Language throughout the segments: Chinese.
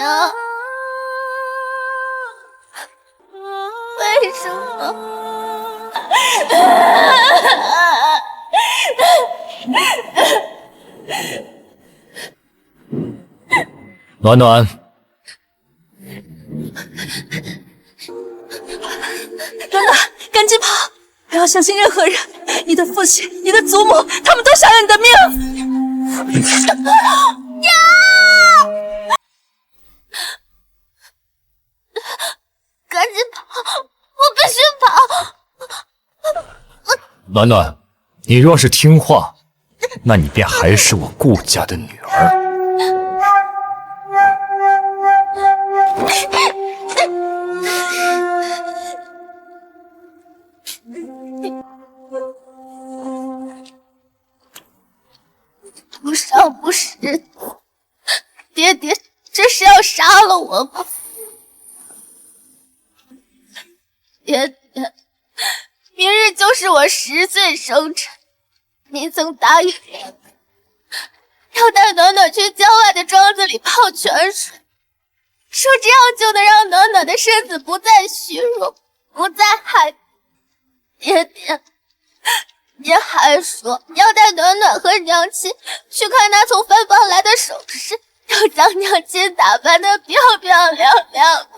娘，为什么？暖暖，暖暖，赶紧跑！不要相信任何人，你的父亲、你的祖母，他们都想要你的命！娘！赶紧跑！我必须跑！暖暖，你若是听话，那你便还是我顾家的女儿。不上不是，爹爹这是要杀了我吗？爹爹，明日就是我10岁生辰，你曾答应我，要带暖暖去郊外的庄子里泡泉水，说这样就能让暖暖的身子不再虚弱，不再害。爹爹，您还说要带暖暖和娘亲去看那从芬芳来的首饰，要将娘亲打扮得漂漂亮亮。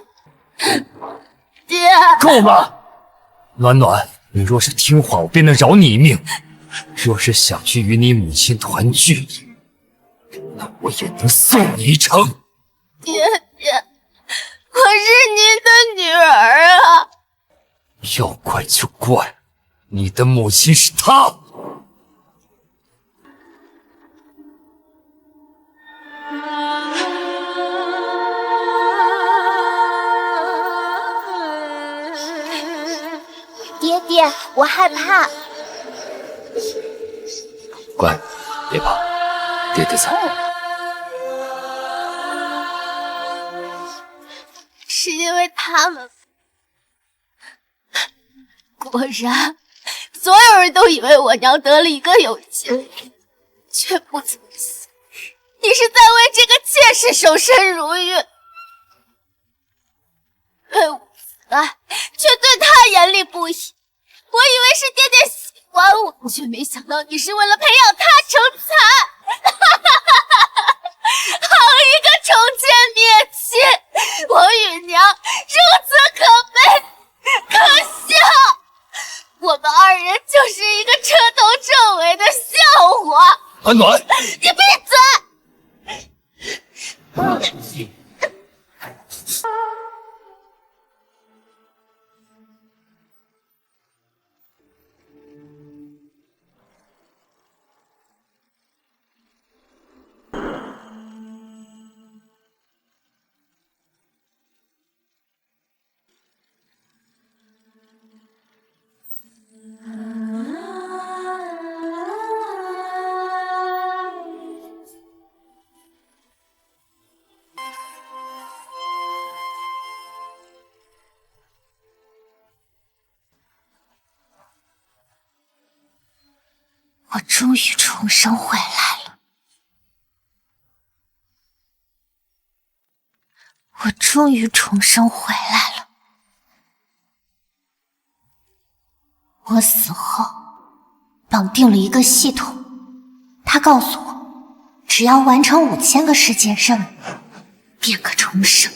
爹，够了！暖暖，你若是听话，我便能饶你一命；若是想去与你母亲团聚，那我也能送你一程。爹爹，我是您的女儿啊！要怪就怪，你的母亲是她。爹爹，我害怕。乖，别怕，爹爹在。是因为他们。果然，所有人都以为我娘得了一个有情人，却不曾想，你是在为这个妾室守身如玉。对我慈爱，却对他严厉不移。我以为是爹爹喜欢我，却没想到你是为了培养他成才。好一个重奸灭妻！我与娘如此可悲可笑，我们二人就是一个彻头彻尾的笑话。暖暖，你闭嘴！我终于重生回来了，我终于重生回来了。我死后绑定了一个系统，他告诉我，只要完成5000个世界任务，便可重生。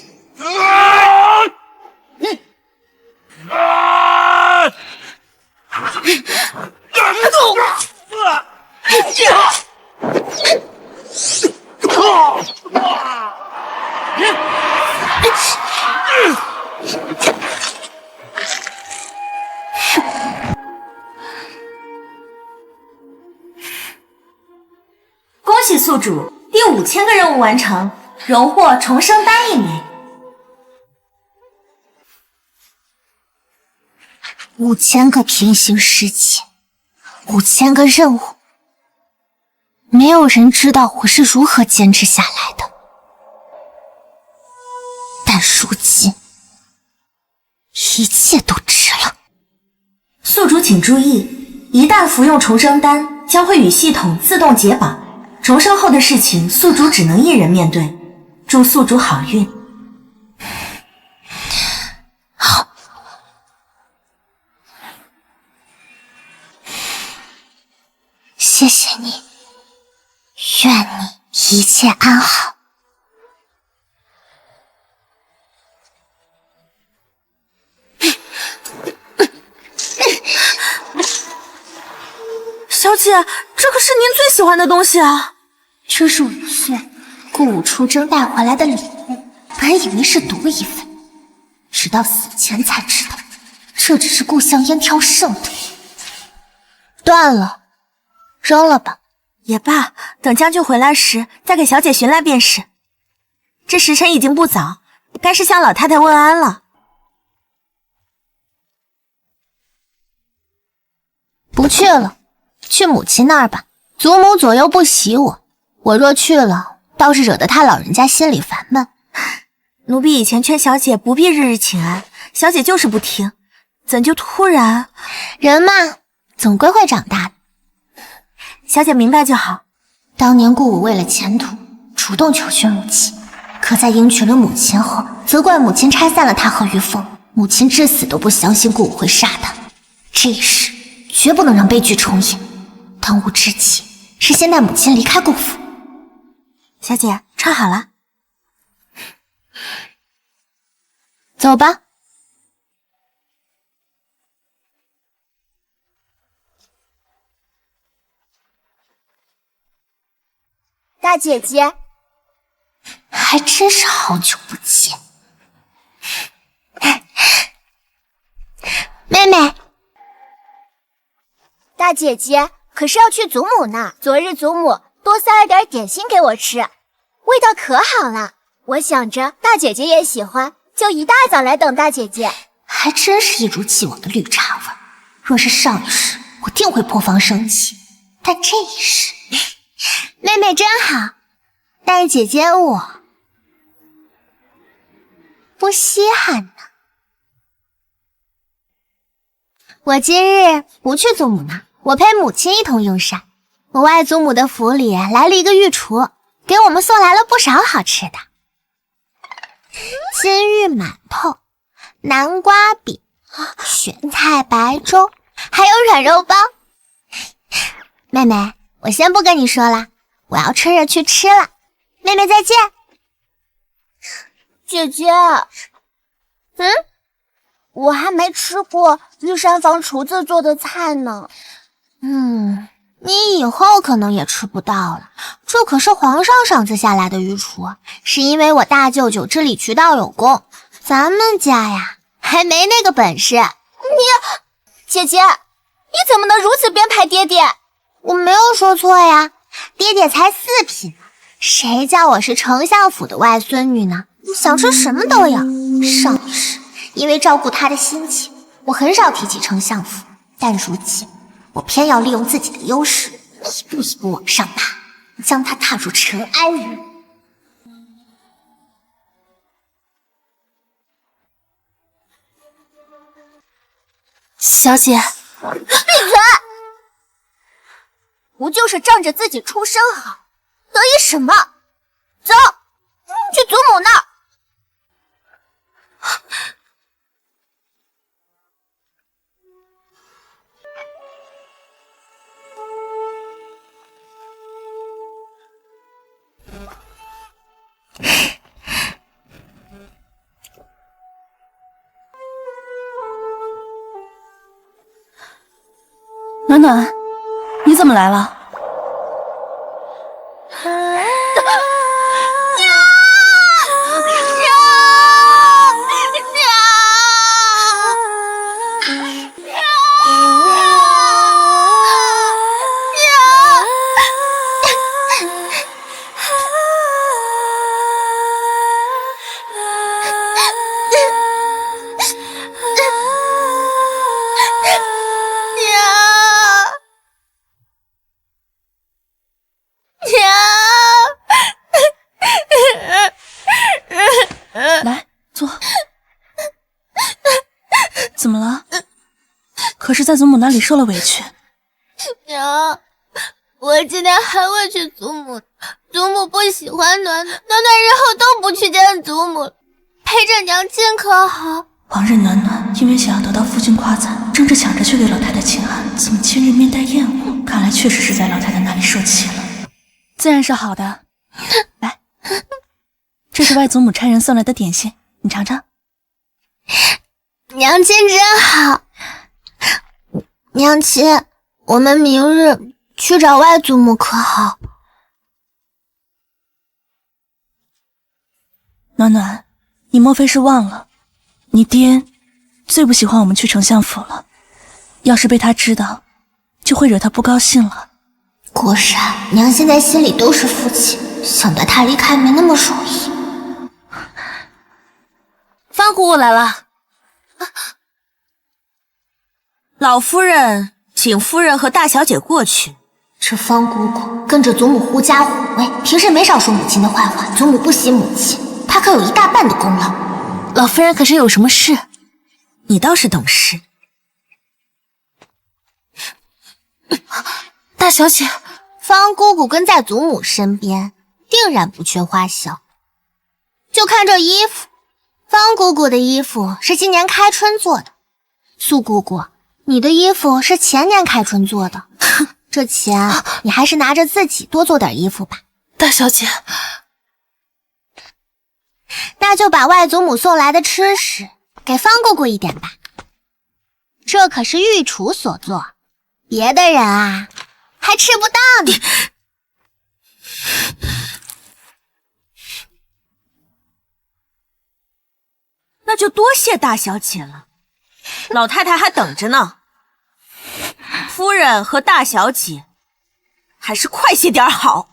恭喜宿主，第5000个任务完成，荣获重生丹1枚。5000个平行世界，5000个任务，没有人知道我是如何坚持下来的。但如今，一切都值了。宿主请注意，一旦服用重生丹，将会与系统自动解绑。重生后的事情，宿主只能一人面对。祝宿主好运。谢谢你，愿你一切安好。小姐，这可是您最喜欢的东西啊！这是5岁顾武出征带回来的礼物，本以为是毒一份，直到死前才知道，这只是顾香烟挑剩的。断了，扔了吧。也罢，等将军回来时再给小姐寻来便是。这时辰已经不早，该是向老太太问安了。不去了，去母亲那儿吧。祖母左右不喜我若去了，倒是惹得他老人家心里烦闷。奴婢以前劝小姐不必日日请安，小姐就是不听，怎就突然……人嘛，总归会长大的。小姐明白就好。当年顾武为了前途，主动求寻母亲，可在迎娶了母亲后，责怪母亲拆散了他和于凤。母亲至死都不相信顾武会杀他，这一世绝不能让悲剧重演。当务之急是先带母亲离开顾府。小姐，穿好了，走吧。大姐姐，还真是好久不见。妹妹，大姐姐可是要去祖母那，昨日祖母多塞了点点心给我吃，味道可好了。我想着大姐姐也喜欢，就一大早来等大姐姐。还真是一如既往的绿茶味。若是上一世，我定会破防生气，但这一世，妹妹真好，但是姐姐我不稀罕呢。我今日不去祖母那，我陪母亲一同用膳。我外祖母的府里来了一个御厨，给我们送来了不少好吃的，金玉馒头、南瓜饼、咸菜白粥，还有软肉包。妹妹，我先不跟你说了，我要趁热去吃了。妹妹再见。姐姐，我还没吃过御膳房厨子做的菜呢。你以后可能也吃不到了，这可是皇上赏赐下来的御厨，是因为我大舅舅治理渠道有功，咱们家呀还没那个本事。姐姐，你怎么能如此编排爹爹？我没有说错呀，爹爹才4品，谁叫我是丞相府的外孙女呢？想吃什么都有。上一世因为照顾他的心情，我很少提起丞相府，但如今我偏要利用自己的优势，一步一步往上爬，将他踏入尘埃里。小姐，闭嘴！不就是仗着自己出身好，得意什么？走，去祖母那儿。暖暖，你怎么来了？来，坐。怎么了？可是在祖母那里受了委屈。娘，我今天还会去祖母，祖母不喜欢暖暖，暖暖日后都不去见祖母，陪着娘亲可好？往日暖暖因为想要得到父亲夸赞，争着抢着去给老太太请安，怎么千人面带厌恶？看来确实是在老太太那里受气了。自然是好的。来，这是外祖母差人送来的点心，你尝尝。娘亲真好。娘亲，我们明日去找外祖母可好？暖暖，你莫非是忘了，你爹最不喜欢我们去丞相府了，要是被他知道，就会惹他不高兴了。果然，娘现在心里都是父亲，想带他离开没那么容易。方姑姑来了。老夫人请夫人和大小姐过去。这方姑姑跟着祖母狐假虎威，平时没少说母亲的坏话。祖母不喜母亲，她可有一大半的功劳。老夫人可是有什么事？你倒是懂事。大小姐，方姑姑跟在祖母身边，定然不缺花销。就看这衣服，方姑姑的衣服是今年开春做的，苏姑姑，你的衣服是前年开春做的。这钱你还是拿着自己多做点衣服吧。大小姐，那就把外祖母送来的吃食给方姑姑一点吧。这可是御厨所做，别的人啊还吃不到呢。那就多谢大小姐了，老太太还等着呢。夫人和大小姐，还是快些点好。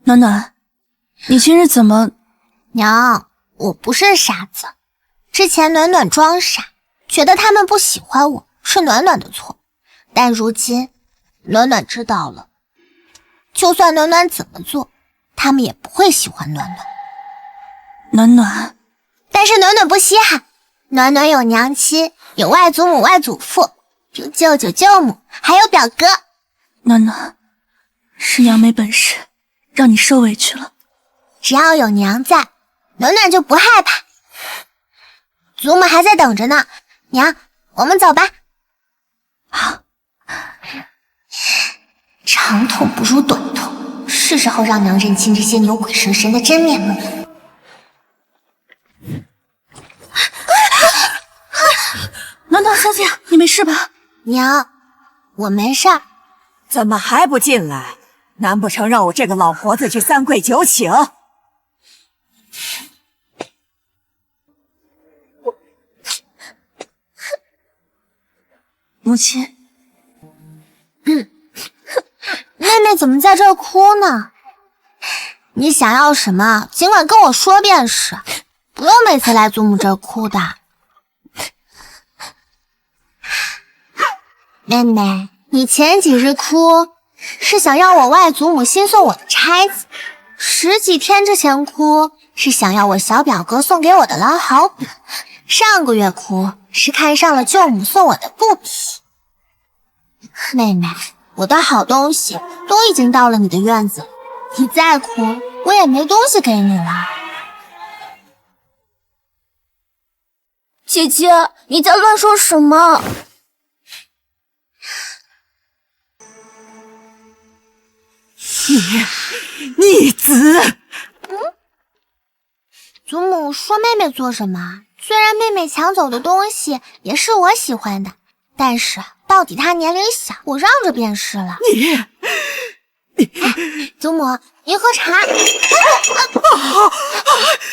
暖暖，你今日怎么……娘，我不是傻子。之前暖暖装傻，觉得他们不喜欢我，是暖暖的错。但如今暖暖知道了，就算暖暖怎么做，他们也不会喜欢暖暖。暖暖，但是暖暖不稀罕，暖暖有娘亲，有外祖母、外祖父，有舅舅、舅母，还有表哥。暖暖，是娘没本事，让你受委屈了。只要有娘在，暖暖就不害怕。祖母还在等着呢，娘，我们走吧。好。长痛不如短痛，是时候让娘认清这些牛鬼蛇神的真面目了。暖暖小姐，你没事吧？娘，我没事儿。怎么还不进来？难不成让我这个老婆子去三跪九请？母亲，妹妹怎么在这儿哭呢？你想要什么，尽管跟我说便是，不用每次来祖母这儿哭的。妹妹，你前几日哭，是想要我外祖母新送我的钗子；10几天之前哭，是想要我小表哥送给我的捞好笔；上个月哭，是看上了舅母送我的布匹。妹妹，我的好东西都已经到了你的院子，你再哭，我也没东西给你了。姐姐，你在乱说什么？逆子！祖母说妹妹做什么？虽然妹妹抢走的东西也是我喜欢的，但是到底她年龄小，我让着便是了。祖母，您喝茶。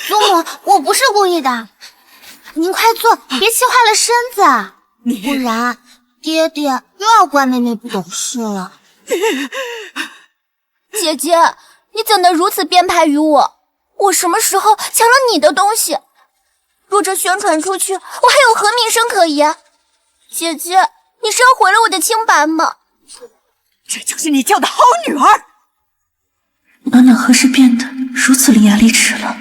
祖母，我不是故意的，您快坐，别气坏了身子，不然爹爹又要怪妹妹不懂事了。姐姐，你怎能如此编排于我？我什么时候抢了你的东西？若这宣传出去，我还有何名声可言？姐姐，你是要毁了我的清白吗？这就是你教的好女儿。暖暖何时变得如此伶牙俐齿了？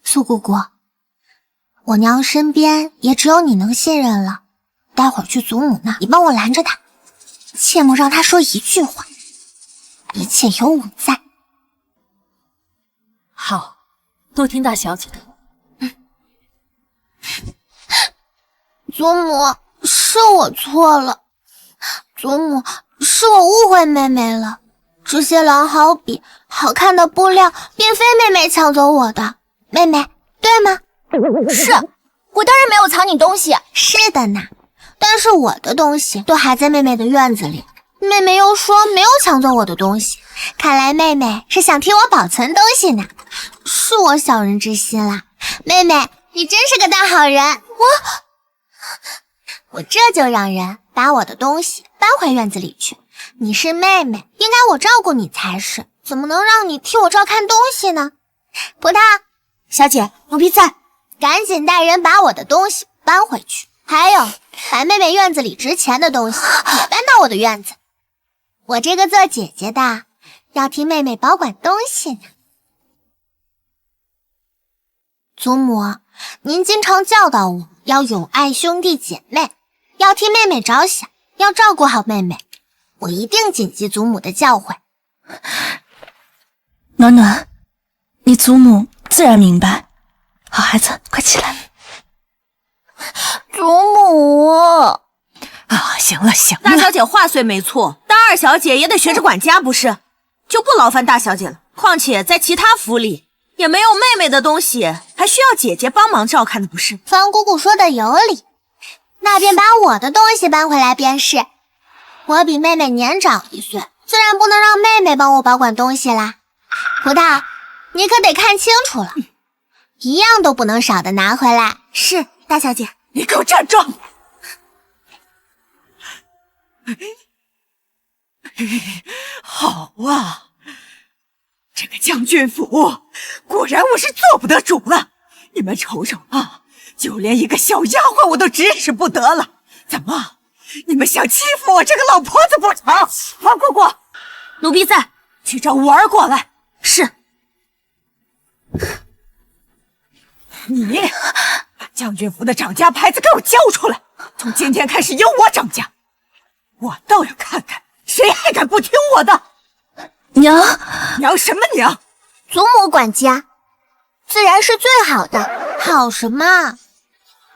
苏姑姑，我娘身边也只有你能信任了。待会儿去祖母那，你帮我拦着她。切莫让他说一句话。一切有我在。好，多听大小姐的。祖母，是我错了。祖母，是我误会妹妹了。这些狼毫笔、好看的布料，并非妹妹抢走我的。妹妹，对吗？是，我当然没有藏你东西。是的呢，但是我的东西都还在妹妹的院子里。妹妹又说没有抢走我的东西，看来妹妹是想替我保存东西呢。是我小人之心啦，妹妹，你真是个大好人。我这就让人把我的东西搬回院子里去。你是妹妹，应该我照顾你才是，怎么能让你替我照看东西呢？葡萄小姐，奴婢在。赶紧带人把我的东西搬回去，还有把妹妹院子里值钱的东西也搬到我的院子。我这个做姐姐的要替妹妹保管东西呢。祖母，您经常教导我要友爱兄弟姐妹，要替妹妹着想，要照顾好妹妹。我一定谨记祖母的教诲。暖暖，你祖母自然明白。好孩子，快起来。祖母啊，行了行了，大小姐话虽没错，当二小姐也得学着管家不是？就不劳烦大小姐了。况且在其他府里也没有妹妹的东西，还需要姐姐帮忙照看的不是？方姑姑说的有理，那便把我的东西搬回来便是。我比妹妹年长1岁，自然不能让妹妹帮我保管东西啦。葡萄，你可得看清楚了，一样都不能少的拿回来。是，大小姐。你给我站住！好啊，这个将军府果然我是做不得主了。你们瞅瞅啊，就连一个小丫鬟我都指使不得了。怎么，你们想欺负我这个老婆子不成？王姑姑，奴婢在，去找五儿过来。是。你把将军府的掌家牌子给我交出来，从今天开始由我掌家，我倒要看看谁还敢不听我的。娘，娘什么娘？祖母管家，自然是最好的。好什么？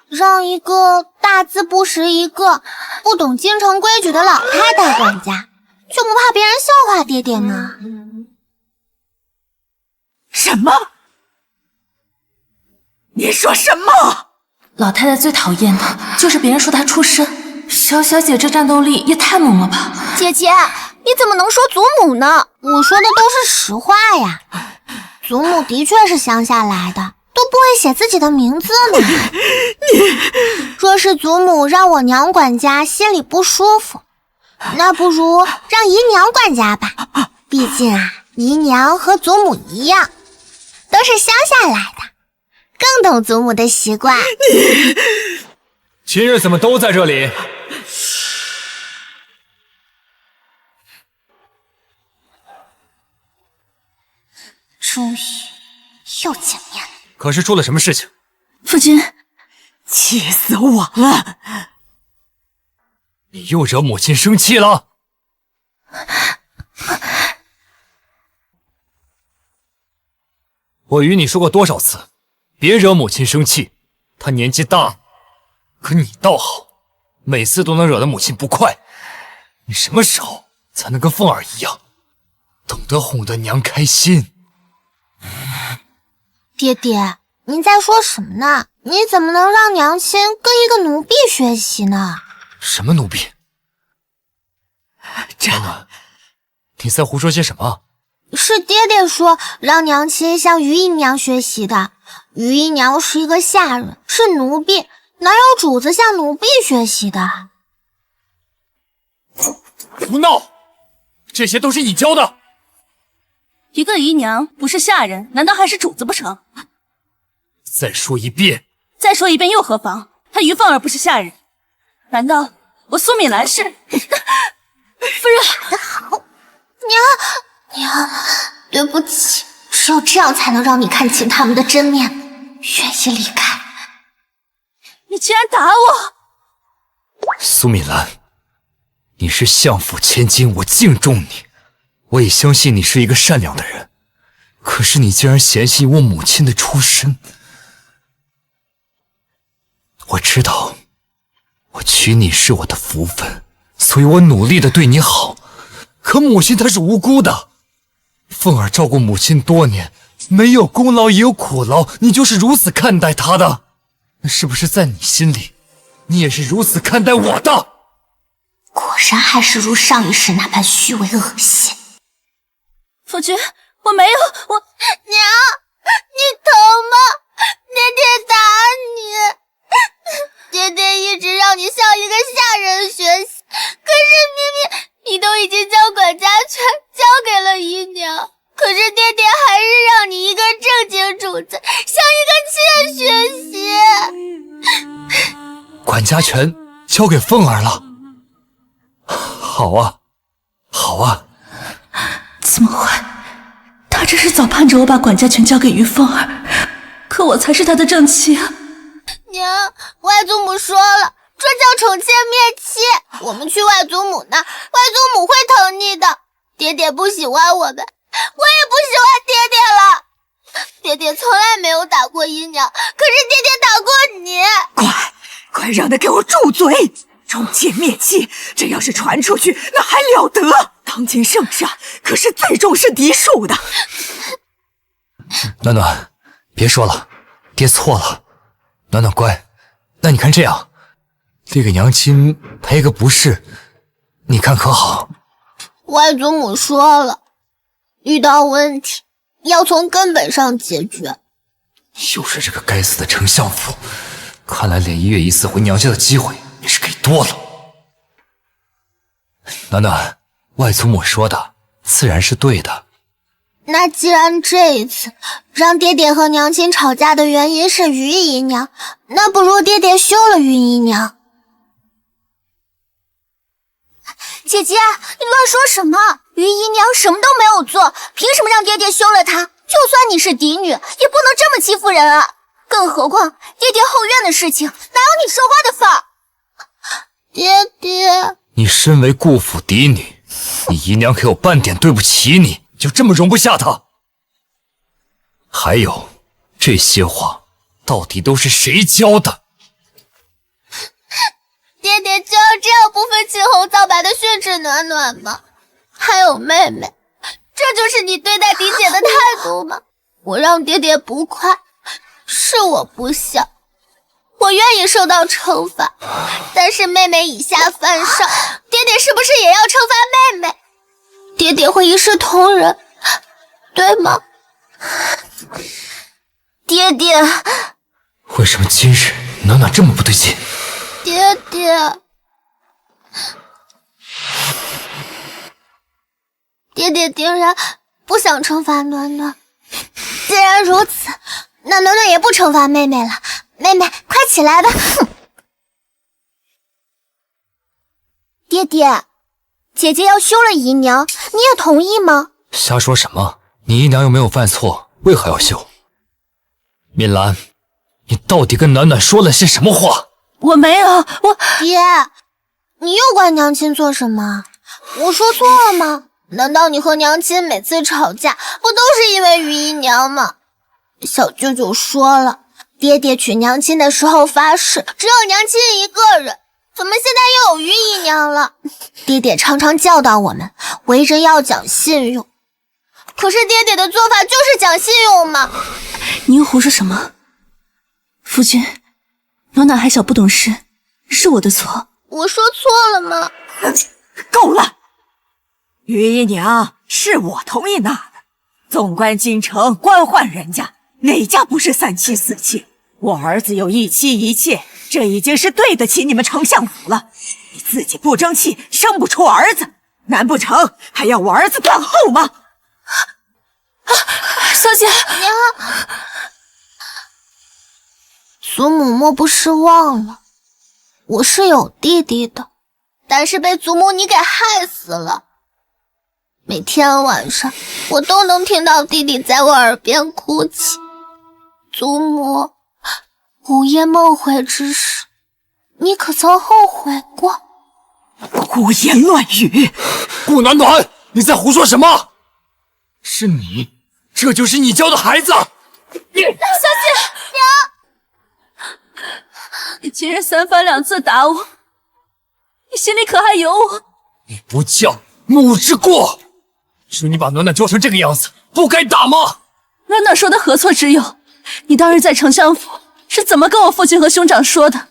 让一个大字不识一个、不懂京城规矩的老太太管家，就不怕别人笑话爹爹吗？什么？你说什么？老太太最讨厌的就是别人说她出身。小小姐这战斗力也太猛了吧！姐姐，你怎么能说祖母呢？我说的都是实话呀。祖母的确是乡下来的，都不会写自己的名字呢。若是祖母让我娘管家心里不舒服，那不如让姨娘管家吧。毕竟啊，姨娘和祖母一样，都是乡下来的，更懂祖母的习惯。今日怎么都在这里？终于又见面了。可是出了什么事情？父亲，气死我了！你又惹母亲生气了？我与你说过多少次，别惹母亲生气，她年纪大。可你倒好，每次都能惹得母亲不快。你什么时候才能跟凤儿一样，懂得哄得娘开心？爹爹，您在说什么呢？你怎么能让娘亲跟一个奴婢学习呢？什么奴婢？暖暖，你在胡说些什么？是爹爹说让娘亲向于姨娘学习的。于姨娘是一个下人，是奴婢，哪有主子向奴婢学习的？胡闹！这些都是你教的。一个姨娘不是下人，难道还是主子不成？再说一遍。再说一遍又何妨？她于凤儿不是下人，难道我苏敏兰是？夫人，好，娘，对不起，只有这样才能让你看清他们的真面目，愿意离开。你竟然打我！苏敏兰，你是相府千金，我敬重你，我也相信你是一个善良的人。可是你竟然嫌弃我母亲的出身。我知道，我娶你是我的福分，所以我努力的对你好。可母亲她是无辜的，凤儿照顾母亲多年，没有功劳也有苦劳，你就是如此看待她的，那是不是在你心里，你也是如此看待我的？果然还是如上一世那般虚伪恶心。夫君，我没有，我娘，你疼吗？爹爹打你，爹爹一直让你向一个下人学习，可是明明你都已经将管家权交给了姨娘，可是爹爹还是让你一个正经主子向一个妾学习。管家权交给凤儿了。好啊，好啊。怎么会？他这是早盼着我把管家权交给于凤儿，可我才是他的正妻啊！娘，外祖母说了，这叫宠妾灭妻。我们去外祖母那儿，外祖母会疼你的。爹爹不喜欢我们，我也不喜欢爹爹了。爹爹从来没有打过姨娘，可是爹爹打过你。快让他给我住嘴！宠妾灭妻，这要是传出去，那还了得！当今圣上可是最重视嫡庶的。暖暖，别说了，爹错了。暖暖乖，那你看这样，爹给娘亲赔个不是，你看可好？外祖母说了，遇到问题要从根本上解决。又是这个该死的丞相府，看来连1月1次回娘家的机会也是给多了。暖暖，外祖母说的自然是对的。那既然这一次让爹爹和娘亲吵架的原因是于姨娘，那不如爹爹休了于姨娘。姐姐，你乱说什么？于姨娘什么都没有做，凭什么让爹爹休了她？就算你是嫡女，也不能这么欺负人啊！更何况爹爹后院的事情，哪有你说话的份儿？爹爹，你身为顾府嫡女，你姨娘可有半点对不起你，就这么容不下她？还有，这些话到底都是谁教的？爹爹就要这样不分青红皂白的训斥暖暖吗？还有妹妹，这就是你对待嫡姐的态度吗？我让爹爹不快，是我不孝，我愿意受到惩罚，但是妹妹以下犯上，爹爹是不是也要惩罚妹妹？爹爹会一视同仁，对吗？爹爹，为什么今日暖暖这么不对劲？爹爹，爹爹定然不想惩罚暖暖。既然如此，那暖暖也不惩罚妹妹了。妹妹，快起来吧！爹爹，姐姐要休了姨娘，你也同意吗？瞎说什么？你姨娘又没有犯错，为何要休？敏兰，你到底跟暖暖说了些什么话？我没有，我爹，你又管娘亲做什么？我说错了吗？难道你和娘亲每次吵架不都是因为于姨娘吗？小舅舅说了，爹爹娶娘亲的时候发誓只有娘亲一个人，怎么现在又有于姨娘了？爹爹常常教导我们为人要讲信用，可是爹爹的做法就是讲信用吗？你又胡说什么？夫君，暖暖还小不懂事，是我的错。我说错了吗？够了！于姨娘是我同意纳的，纵观京城官宦人家，哪家不是3妻4妾？我儿子有1妻1妾，这已经是对得起你们丞相府了。你自己不争气，生不出儿子，难不成还要我儿子断后吗？小姐，娘，祖母莫不是忘了，我是有弟弟的，但是被祖母你给害死了。每天晚上我都能听到弟弟在我耳边哭泣。祖母，午夜梦回之时，你可曾后悔过？胡言乱语！顾暖暖，你在胡说什么？是你，这就是你教的孩子！你小姐，娘，你今日三番两次打我，你心里可还有我？你不教，母之过。是你把暖暖教成这个样子，不该打吗？暖暖说的何错之有？你当日在丞相府是怎么跟我父亲和兄长说的？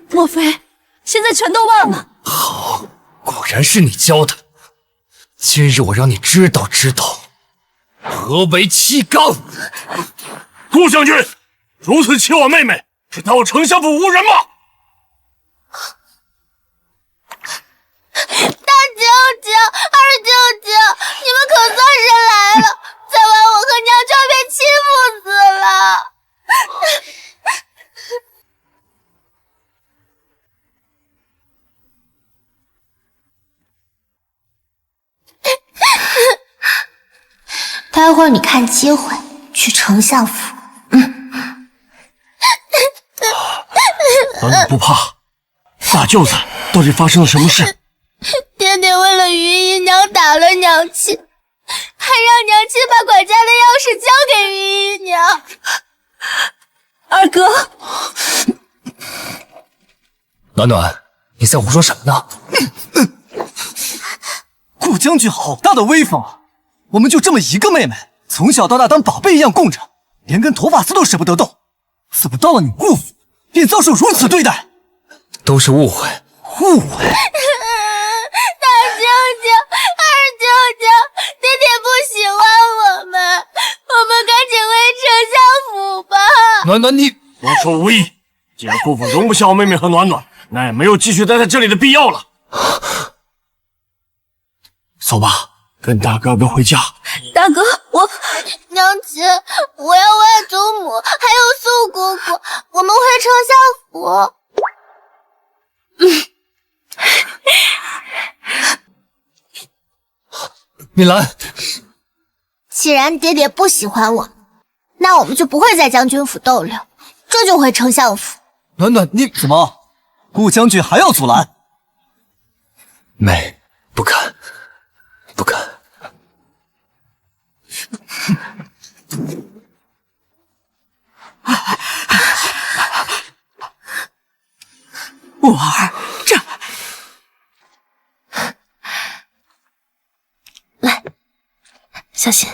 莫非现在全都忘了？好，果然是你教的。今日我让你知道知道何为欺刚。顾将军，如此欺我妹妹，是当我丞相府无人吗？大舅舅、二舅舅，你们可算是来了！再晚我和娘就要被欺负死了。待会儿你看机会去丞相府。暖暖不怕。大舅子，到底发生了什么事？爹爹为了于姨娘打了娘亲，还让娘亲把管家的钥匙交给于姨娘。二哥，暖暖，你在胡说什么呢？顾将军好大的威风啊！我们就这么一个妹妹，从小到大当宝贝一样供着，连根头发丝都舍不得动，怎么到了你顾府便遭受如此对待？都是误会。误会？大舅舅、二舅舅，爹爹不喜欢我们赶紧回丞相府吧。暖暖，你多说无益。既然顾府容不下我妹妹和暖暖，那也没有继续待在这里的必要了。走吧，跟大哥哥回家。大哥，我娘亲，我要外祖母，还有素姑姑，我们回丞相府。米兰，既然爹爹不喜欢我，那我们就不会在将军府逗留，这就回丞相府。暖暖，你怎么，顾将军还要阻拦？妹，不敢，不敢。我儿，这来，小心。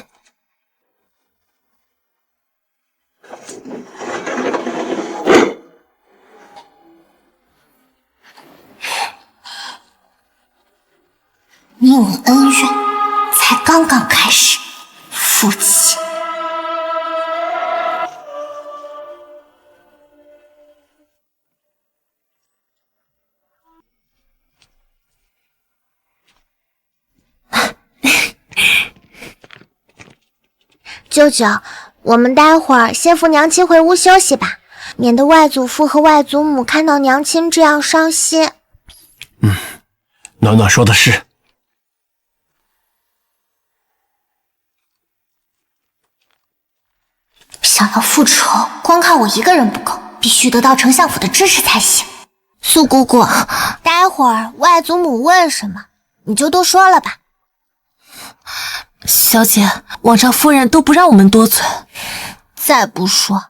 你我恩怨才刚刚开始，夫妻。舅舅，我们待会儿先扶娘亲回屋休息吧，免得外祖父和外祖母看到娘亲这样伤心。暖暖说的是。想要复仇，光靠我一个人不够，必须得到丞相府的支持才行。素姑姑，待会儿外祖母问什么，你就多说了吧。小姐，往常夫人都不让我们多嘴。再不说，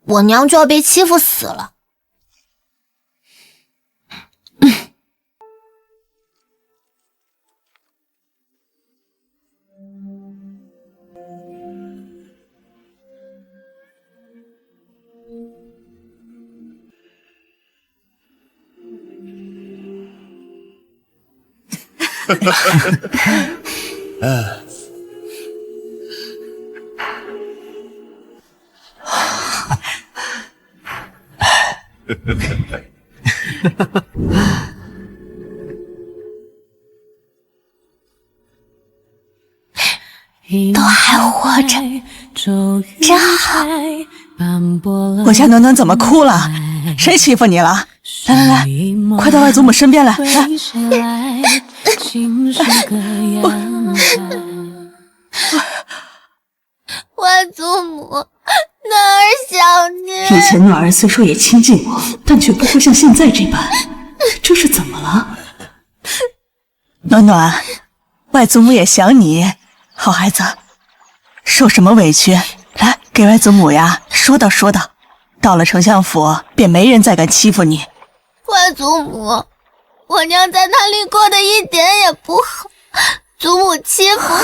我娘就要被欺负死了。都还活着，真好。我家暖暖怎么哭了？谁欺负你了？来来来，快到外祖母身边来，来。外祖母，暖儿想你。以前暖儿虽说也亲近我，但却不会像现在这般。这是怎么了？暖暖，外祖母也想你，好孩子，受什么委屈，来给外祖母呀说道说道。到了丞相府，便没人再敢欺负你。外祖母，我娘在那里过得一点也不好，祖母欺负她，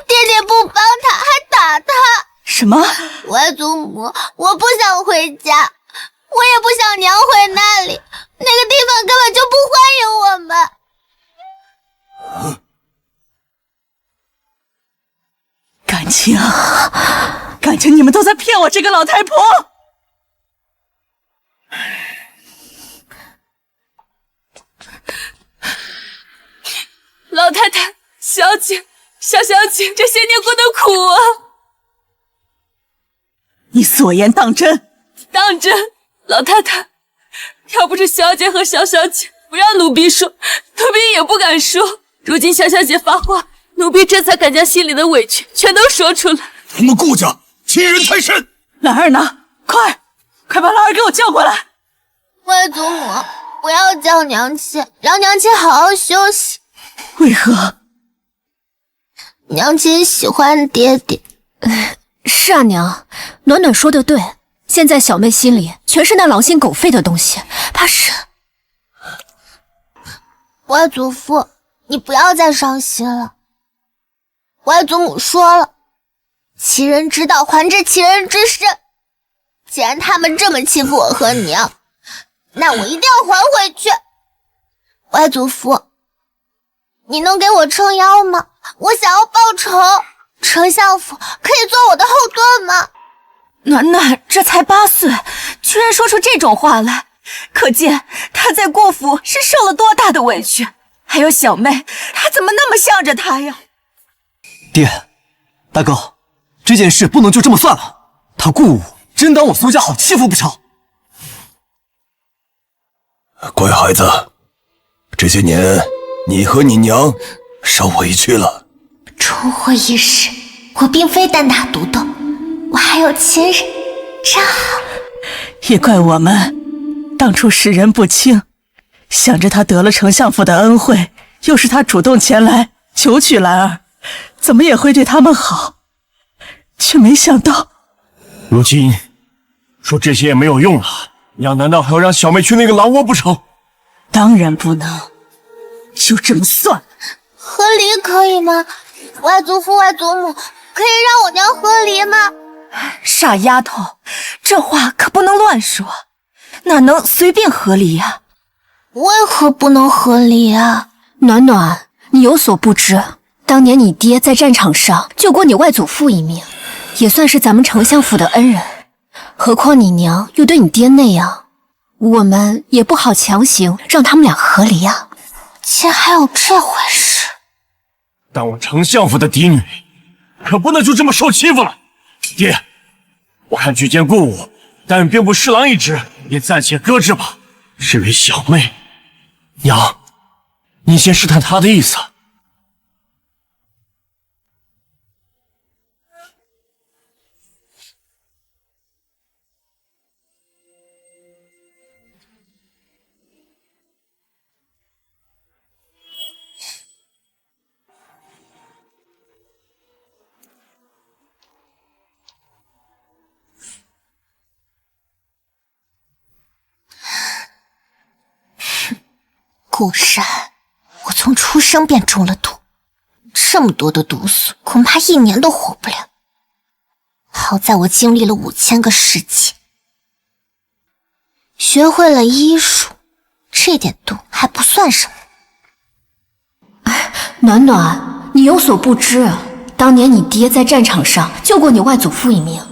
爹爹不帮她，还打她。什么？外祖母，我不想回家，我也不想娘回那里，那个地方根本就不欢迎我们。感情你们都在骗我这个老太婆。老太太，小姐，小姐，这些年过得苦啊！你所言当真？当真，老太太，要不是小姐和小姐不让奴婢说，奴婢也不敢说。如今小姐发话，奴婢这才敢将心里的委屈全都说出来。他们顾家欺人太甚！兰儿呢？快把兰儿给我叫过来！外祖母，不要叫娘亲，让娘亲好好休息。为何？娘亲喜欢爹爹。是啊，娘，暖暖说的对，现在小妹心里全是那狼心狗肺的东西，怕是……外祖父，你不要再伤心了。外祖母说了，其人之道还治其人之身。既然他们这么欺负我和娘，那我一定要还回去。外祖父，你能给我撑腰吗？我想要报仇。丞相府可以做我的后盾吗？暖暖这才8岁，居然说出这种话来，可见他在顾府是受了多大的委屈。还有小妹，她怎么那么向着他呀？爹，大哥，这件事不能就这么算了。他顾武真当我苏家好欺负不成？乖孩子，这些年你和你娘受委屈了。出乎意识，我并非单打独斗，我还有亲人，真好。也怪我们当初识人不清，想着他得了丞相府的恩惠，又是他主动前来求娶兰儿，怎么也会对他们好，却没想到。如今说这些也没有用了，娘难道还要让小妹去那个狼窝不成？当然不能，就这么算了。和离可以吗？外祖父、外祖母，可以让我娘和离吗？傻丫头，这话可不能乱说，哪能随便和离呀？为何不能和离啊？暖暖，你有所不知，当年你爹在战场上救过你外祖父一命，也算是咱们丞相府的恩人。何况你娘又对你爹那样，我们也不好强行让他们俩和离啊。竟还有这回事！当我丞相府的嫡女，可不能就这么受欺负了。爹，我看举荐顾武，但兵部侍郎一职也暂且搁置吧。是为小妹，娘，你先试探他的意思。果然，我从出生便中了毒，这么多的毒素，恐怕1年都活不了。好在我经历了5000个世纪，学会了医术，这点毒还不算什么。暖暖，你有所不知，当年你爹在战场上救过你外祖父一命，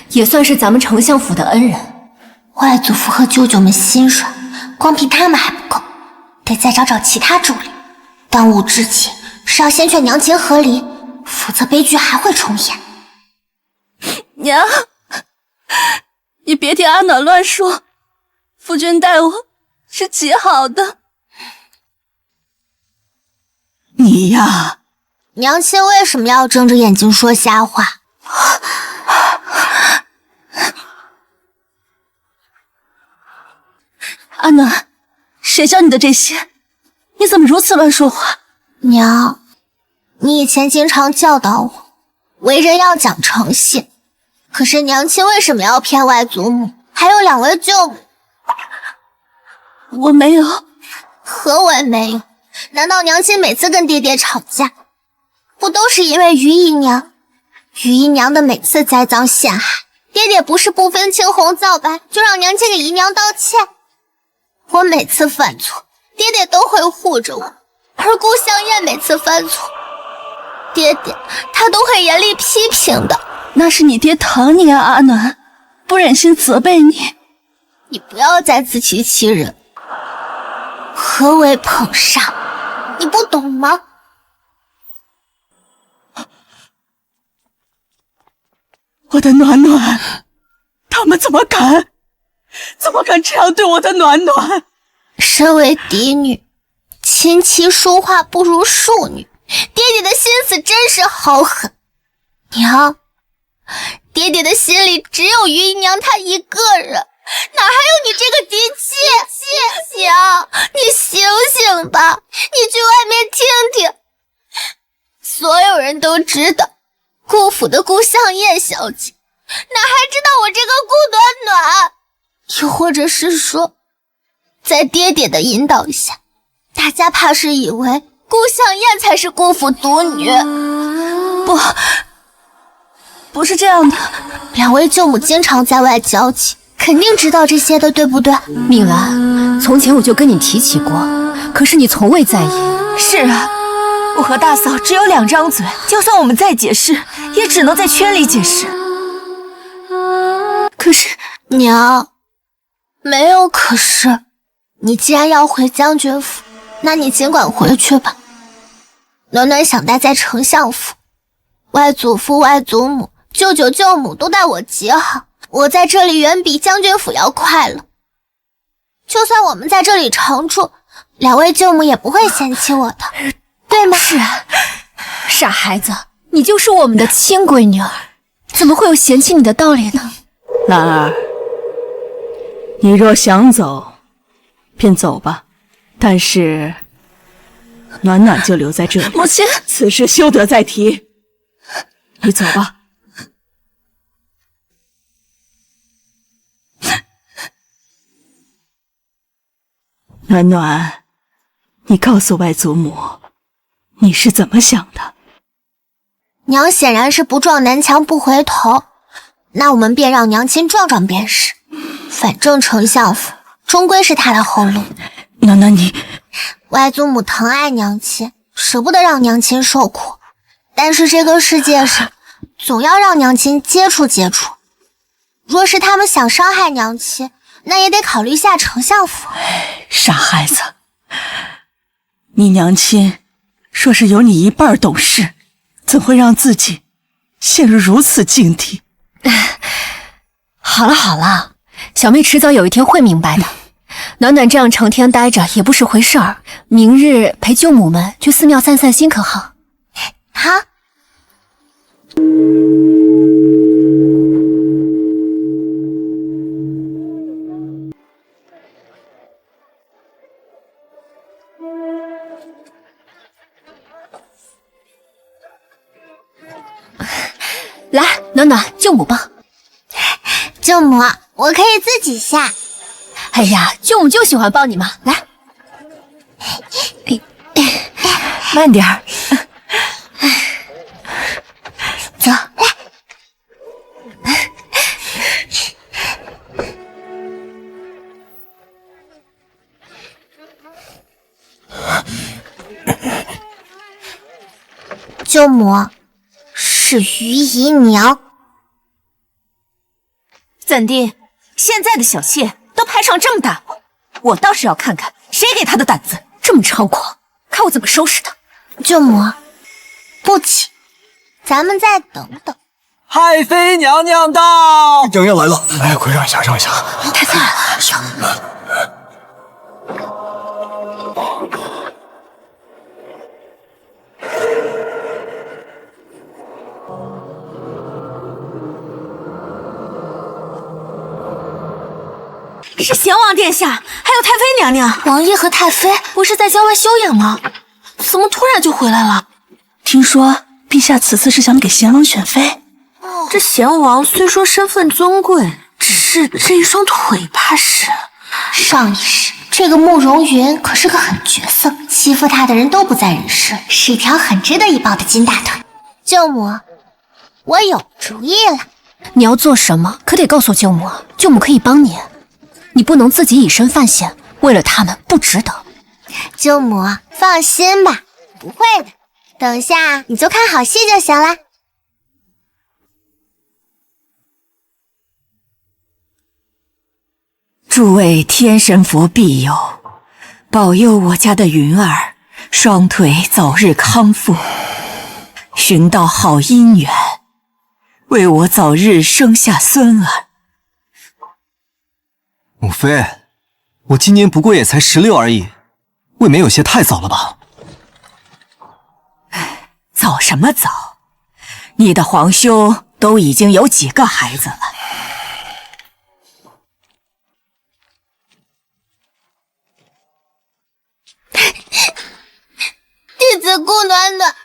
也算是咱们丞相府的恩人。外祖父和舅舅们心软，光凭他们还不够，得再找其他助力。当务之急是要先劝娘亲和离，否则悲剧还会重演。娘，你别听阿暖乱说，夫君待我是极好的。你呀，娘亲为什么要睁着眼睛说瞎话？阿暖，谁教你的这些？你怎么如此乱说话？娘，你以前经常教导我，为人要讲诚信。可是娘亲为什么要骗外祖母，还有2位舅母？我没有。何为没有？难道娘亲每次跟爹爹吵架，不都是因为于姨娘？于姨娘的每次栽赃陷害，爹爹不是不分青红皂白，就让娘亲给姨娘道歉。我每次犯错，爹爹都会护着我，而顾香艳每次犯错，爹爹他都会严厉批评的。那是你爹疼你啊，阿暖，不忍心责备你。你不要再自欺欺人。何为捧杀？你不懂吗？我的暖暖，他们怎么敢这样对我的暖暖？身为嫡女，琴棋书画不如庶女，爹爹的心思真是好狠。娘，爹爹的心里只有于姨娘她一个人，哪还有你这个嫡妻？娘，你醒醒吧，你去外面听听。所有人都知道顾府的顾香艳小姐，哪还知道我这个顾暖暖？又或者是说，在爹爹的引导下，大家怕是以为顾香艳才是顾府独女。不是这样的。2位舅母经常在外交际，肯定知道这些的，对不对？敏兰，从前我就跟你提起过，可是你从未在意。是啊，我和大嫂只有2张嘴，就算我们再解释，也只能在圈里解释。可是娘，没有可是。你既然要回将军府，那你尽管回去吧。暖暖想待在丞相府，外祖父、外祖母、舅舅、舅母都待我极好，我在这里远比将军府要快乐。就算我们在这里常住，2位舅母也不会嫌弃我的，对吗？是啊，傻孩子，你就是我们的亲闺女儿，怎么会有嫌弃你的道理呢？兰儿，你若想走，便走吧，但是暖暖就留在这里。母亲，此事休得再提。你走吧。暖暖，你告诉外祖母，你是怎么想的？娘显然是不撞南墙不回头，那我们便让娘亲撞撞便是。反正丞相府终归是他的后路。暖暖你，外祖母疼爱娘亲，舍不得让娘亲受苦，但是这个世界上总要让娘亲接触接触。若是他们想伤害娘亲，那也得考虑下丞相府。傻孩子，你娘亲若是有你一半懂事，怎会让自己陷入如此境地？好了好了，小妹迟早有一天会明白的。暖暖这样成天待着也不是回事儿，明日陪舅母们去寺庙散散心，可好？好。来，暖暖，舅母抱。舅母，我可以自己下。哎呀，舅母就喜欢抱你嘛，来。慢点儿。走，来。舅母，是于姨娘。怎地？现在的小妾都排场这么大，我倒是要看看谁给他的胆子这么猖狂，看我怎么收拾他。舅母，不急，咱们再等等。太妃娘娘到！娘娘来了，哎，快让一下，让一下。太妃来了。是贤王殿下，还有太妃娘娘。王爷和太妃不是在郊外休养吗？怎么突然就回来了？听说陛下此次是想给贤王选妃。这贤王虽说身份尊贵，只是这一双腿怕是……上一世这个慕容云可是个狠角色，欺负他的人都不在人世，是一条很值得一抱的金大腿。舅母，我有主意了。你要做什么，可得告诉舅母啊，舅母可以帮你。你不能自己以身犯险，为了他们不值得。舅母放心吧，不会的。等下你就看好戏就行了。诸位天神佛庇佑，保佑我家的云儿双腿早日康复，寻到好姻缘，为我早日生下孙儿。母妃，我今年不过也才16而已，未免有些太早了吧？早什么早？你的皇兄都已经有几个孩子了？弟子顾暖暖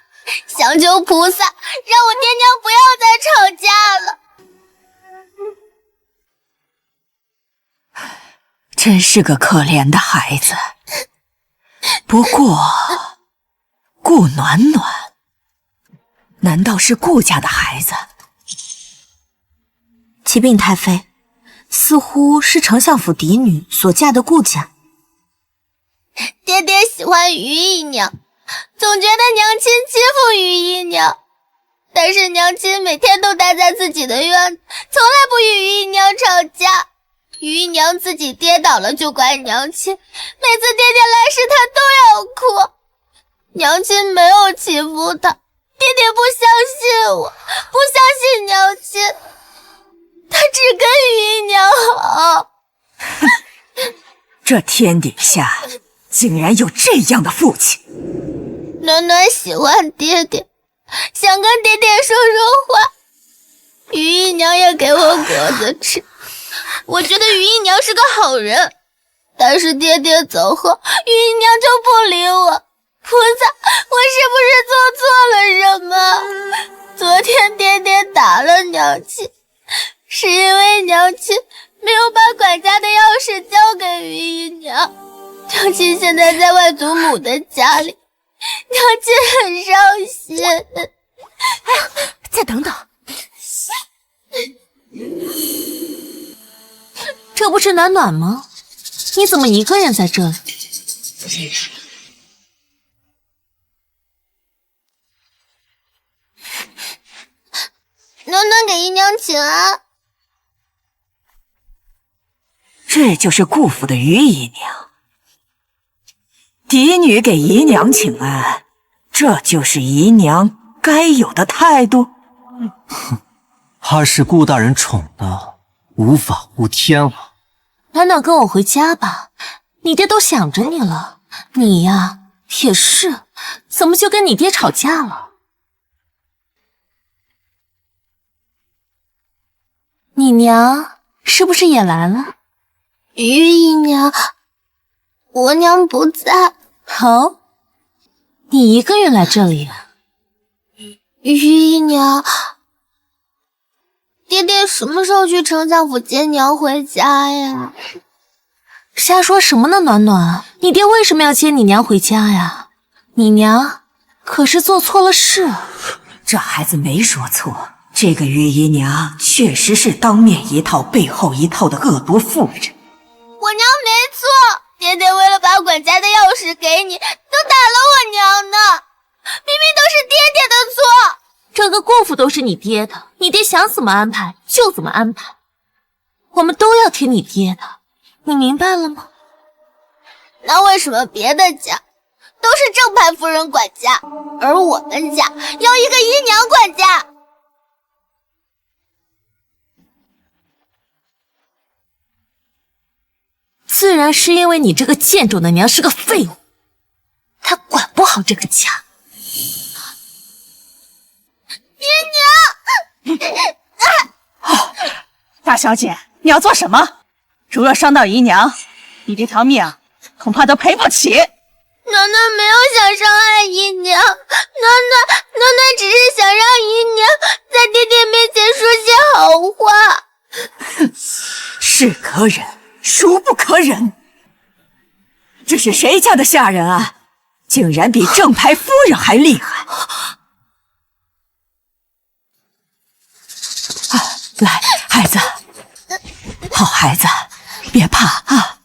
想求菩萨，让我爹娘不要再吵架了。真是个可怜的孩子。不过，顾暖暖，难道是顾家的孩子？启禀太妃，似乎是丞相府嫡女所嫁的顾家。爹爹喜欢于姨娘，总觉得娘亲欺负于姨娘，但是娘亲每天都待在自己的院子，从来不与于姨娘吵架。于姨娘自己跌倒了就怪娘亲，每次爹爹来时她都要哭。娘亲没有欺负她，爹爹不相信我，不相信娘亲，他只跟于姨娘好。这天底下竟然有这样的父亲！暖暖喜欢爹爹，想跟爹爹说说话。于姨娘也给我果子吃，我觉得于姨娘是个好人，但是爹爹走后，于姨娘就不理我。菩萨，我是不是做错了什么？昨天爹爹打了娘亲，是因为娘亲没有把管家的钥匙交给于姨娘。娘亲现在在外祖母的家里，娘亲很伤心。哎，再等等，这不是暖暖吗？你怎么一个人在这里？暖暖给姨娘请安。这就是顾府的于姨娘，嫡女给姨娘请安，这就是姨娘该有的态度。哼，她是顾大人宠的，无法无天了。暖暖跟我回家吧，你爹都想着你了。你呀，也是，怎么就跟你爹吵架了？你娘是不是也来了？于姨娘，我娘不在。哦，你一个人来这里啊？于姨娘，爹爹什么时候去丞相府接娘回家呀？瞎说什么呢，暖暖，你爹为什么要接你娘回家呀？你娘可是做错了事。这孩子没说错，这个于姨娘确实是当面一套背后一套的恶毒妇人。我娘没错，爹爹为了把管家的钥匙给你，都打了我娘呢，明明都是爹爹的错。整个顾府都是你爹的，你爹想怎么安排就怎么安排，我们都要听你爹的，你明白了吗？那为什么别的家都是正牌夫人管家，而我们家要一个姨娘管家？自然是因为你这个贱种的娘是个废物，她管不好这个家。爹娘！大小姐，你要做什么？如若伤到姨娘，你这条命恐怕都赔不起。暖暖没有想伤害姨娘，暖暖只是想让姨娘在爹爹面前说些好话。是可忍，孰不可忍？这是谁家的下人啊？竟然比正牌夫人还厉害！来，孩子，好孩子，别怕啊！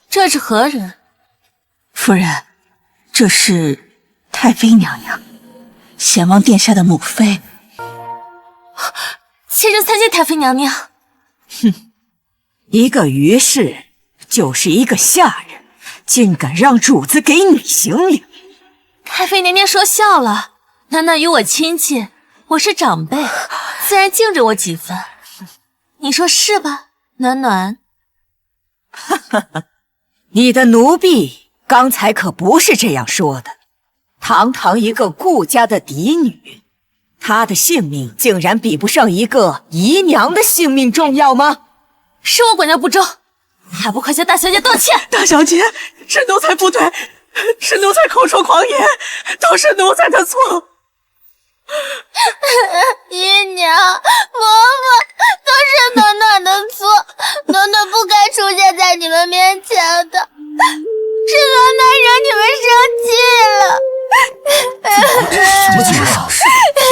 这是何人？夫人，这是太妃娘娘，贤王殿下的母妃。妾身参见太妃娘娘。哼，一个于氏就是一个下人，竟敢让主子给你行礼。太妃娘娘说笑了，暖暖与我亲近，我是长辈，自然敬着我几分。你说是吧，暖暖？哈哈哈，你的奴婢刚才可不是这样说的。堂堂一个顾家的嫡女，她的性命竟然比不上一个姨娘的性命重要吗？是我管教不周，还不快向大小姐道歉！大小姐，是奴才不对，是奴才口出狂言，都是奴才的错。姨娘、嬷嬷，都是暖暖的错，暖暖不该出现在你们面前的，是暖暖惹你们生气了。什么情况？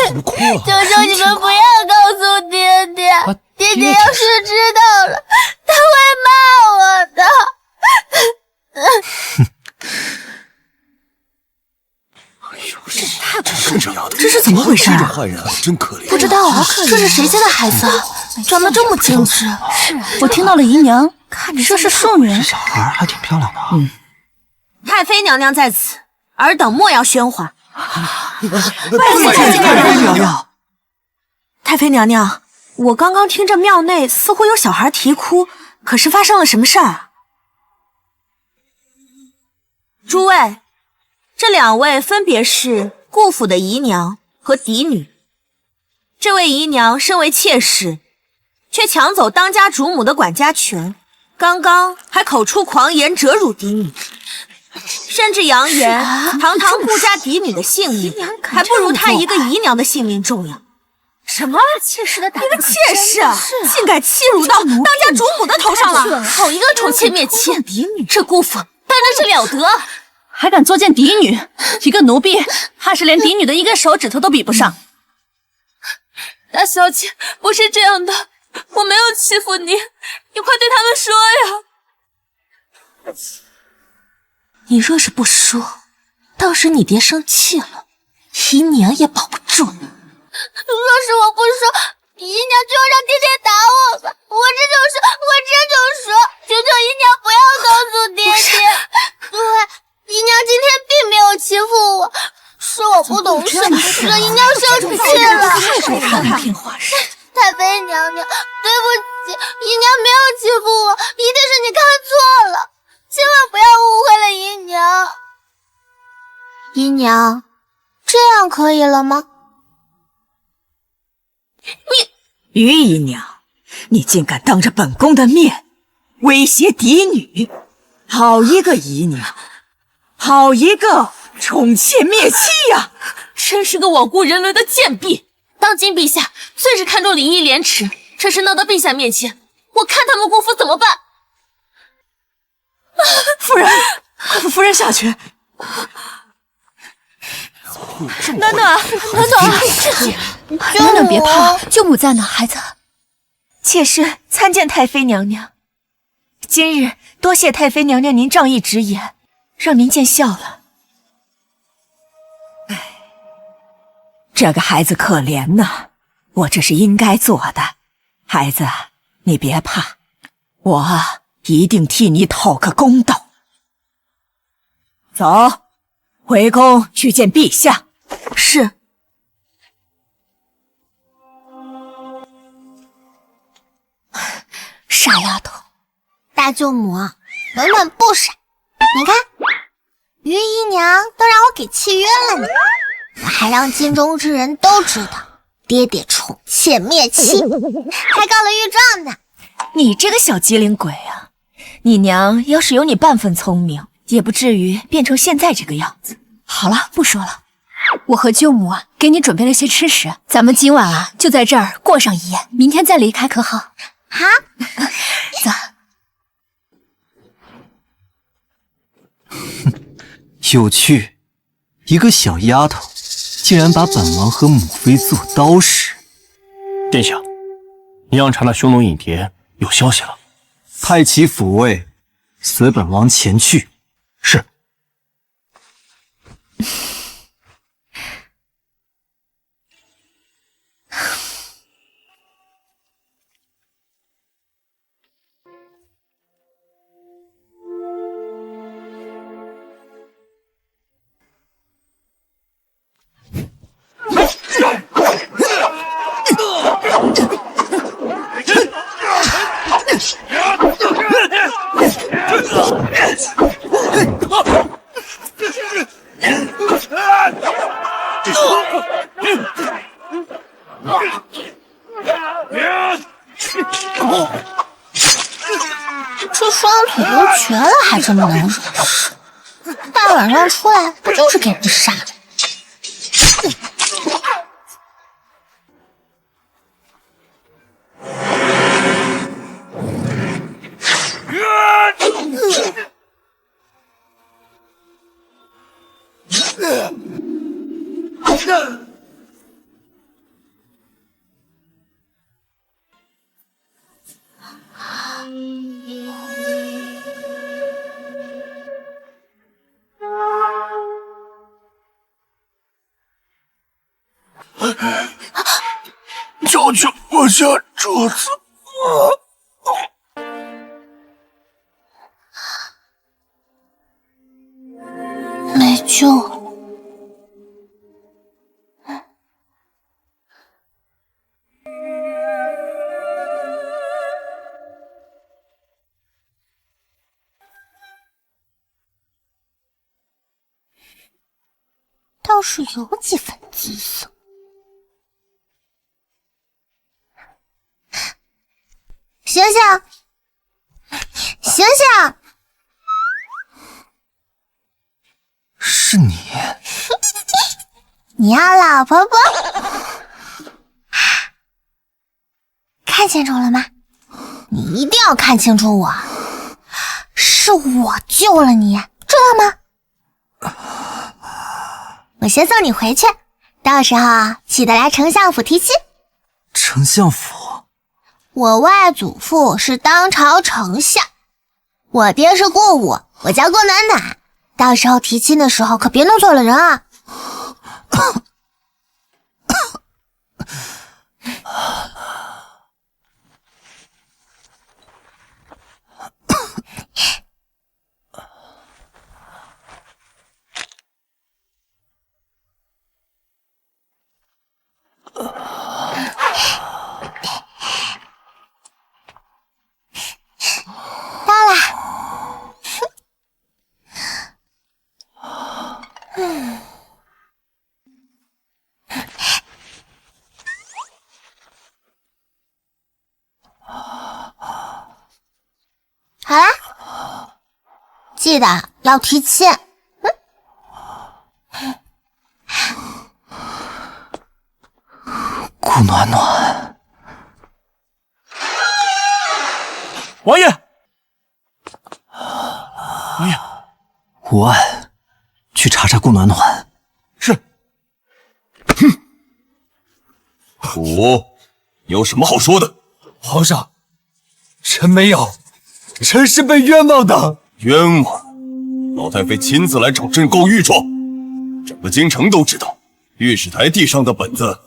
怎么哭了？求求你们不要告诉爹爹，爹爹要是知道了，他会骂我的。这是怎么回事啊？坏人真可怜。不知道啊，这是谁家的孩子啊？长得这么精致。是啊，我听到了姨娘说是庶女。这小孩还挺漂亮的啊。太妃娘娘在此，尔等莫要喧哗。太妃娘娘，我刚刚听着庙内似乎有小孩啼哭，可是发生了什么事儿啊？诸位，这两位分别是顾府的姨娘和嫡女。这位姨娘身为妾室，却抢走当家主母的管家权，刚刚还口出狂言折辱嫡女，甚至扬言堂堂顾家嫡女的性命还不如她一个姨娘的性命重要。什么？妾室的胆子，一个妾室竟敢欺辱到当家主母的头上了！好一个宠妾灭妾，这顾府当真是了得！还敢作践嫡女，一个奴婢，怕是连嫡女的一根手指头都比不上。大小姐，不是这样的，我没有欺负你，你快对他们说呀！你若是不说，到时你爹生气了，姨娘也保不住你。若是我不说，姨娘就让爹爹打我吧！我这就说，求求姨娘不要告诉爹爹。对，姨娘今天并没有欺负我，是我不懂事，惹姨娘生气了。太妃娘娘，对不起，姨娘没有欺负我，一定是你看错了，千万不要误会了姨娘。姨娘，这样可以了吗？于姨娘，你竟敢当着本宫的面威胁嫡女，好一个姨娘，好一个宠妾灭妻呀！真是个罔顾人伦的贱婢！当今陛下最是看重礼义廉耻，这事闹到陛下面前，我看他们顾府怎么办？夫人，快扶夫人下去。暖暖，暖暖别怕，舅母在呢，孩子。妾身参见太妃娘娘。今日多谢太妃娘娘您仗义直言，让您见笑了。这个孩子可怜呐，我这是应该做的。孩子，你别怕，我一定替你讨个公道。走，回宫去见陛下。是。傻丫头，大舅母，暖暖不傻，你看，于姨娘都让我给气晕了呢。我还让京中之人都知道爹爹宠妾灭妻，还告了御状呢。你这个小机灵鬼啊！你娘要是有你半分聪明，也不至于变成现在这个样子。好了，不说了。我和舅母给你准备了些吃食，咱们今晚就在这儿过上一夜，明天再离开，可好？好，走。有趣，一个小丫头竟然把本王和母妃做刀使。殿下，尼阳察那匈奴影蝶有消息了，派其抚卫，随本王前去。是。这双腿都瘸了，还这么能惹事？大晚上出来，不就是给人杀的？求求我下主子！没救了。倒是有几分姿色。醒醒！醒醒！是你？你要老婆不？看清楚了吗？你一定要看清楚我，是我救了你，知道吗？我先送你回去，到时候记得来丞相府提亲。丞相府？我外祖父是当朝丞相，我爹是顾武，我叫顾暖暖。到时候提亲的时候可别弄错了人啊！到了。好啦，记得要提亲。顾暖暖，王爷，王爷，吴案，去查查顾暖暖。是。哼，虎，有什么好说的？皇上，臣没有，臣是被冤枉的。冤枉？老太妃亲自来找朕告御状，整个京城都知道，御史台地上的本子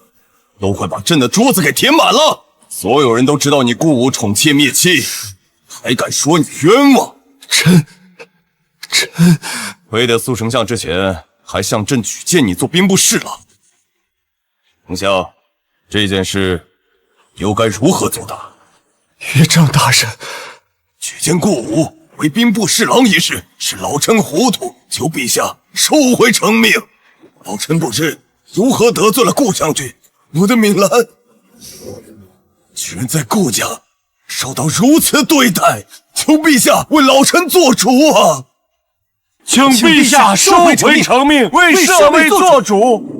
都快把朕的桌子给填满了。所有人都知道你顾武宠妾灭妻，还敢说你冤枉？臣，亏得苏丞相之前还向朕举荐你做兵部侍郎。丞相，这件事又该如何作答？岳丈大人，举荐顾武为兵部侍郎一事，是老臣糊涂，求陛下收回成命。老臣不知如何得罪了顾将军，我的敏兰居然在顾家受到如此对待，求陛下为老臣做主啊！请陛下收回成命，为舍卫做主。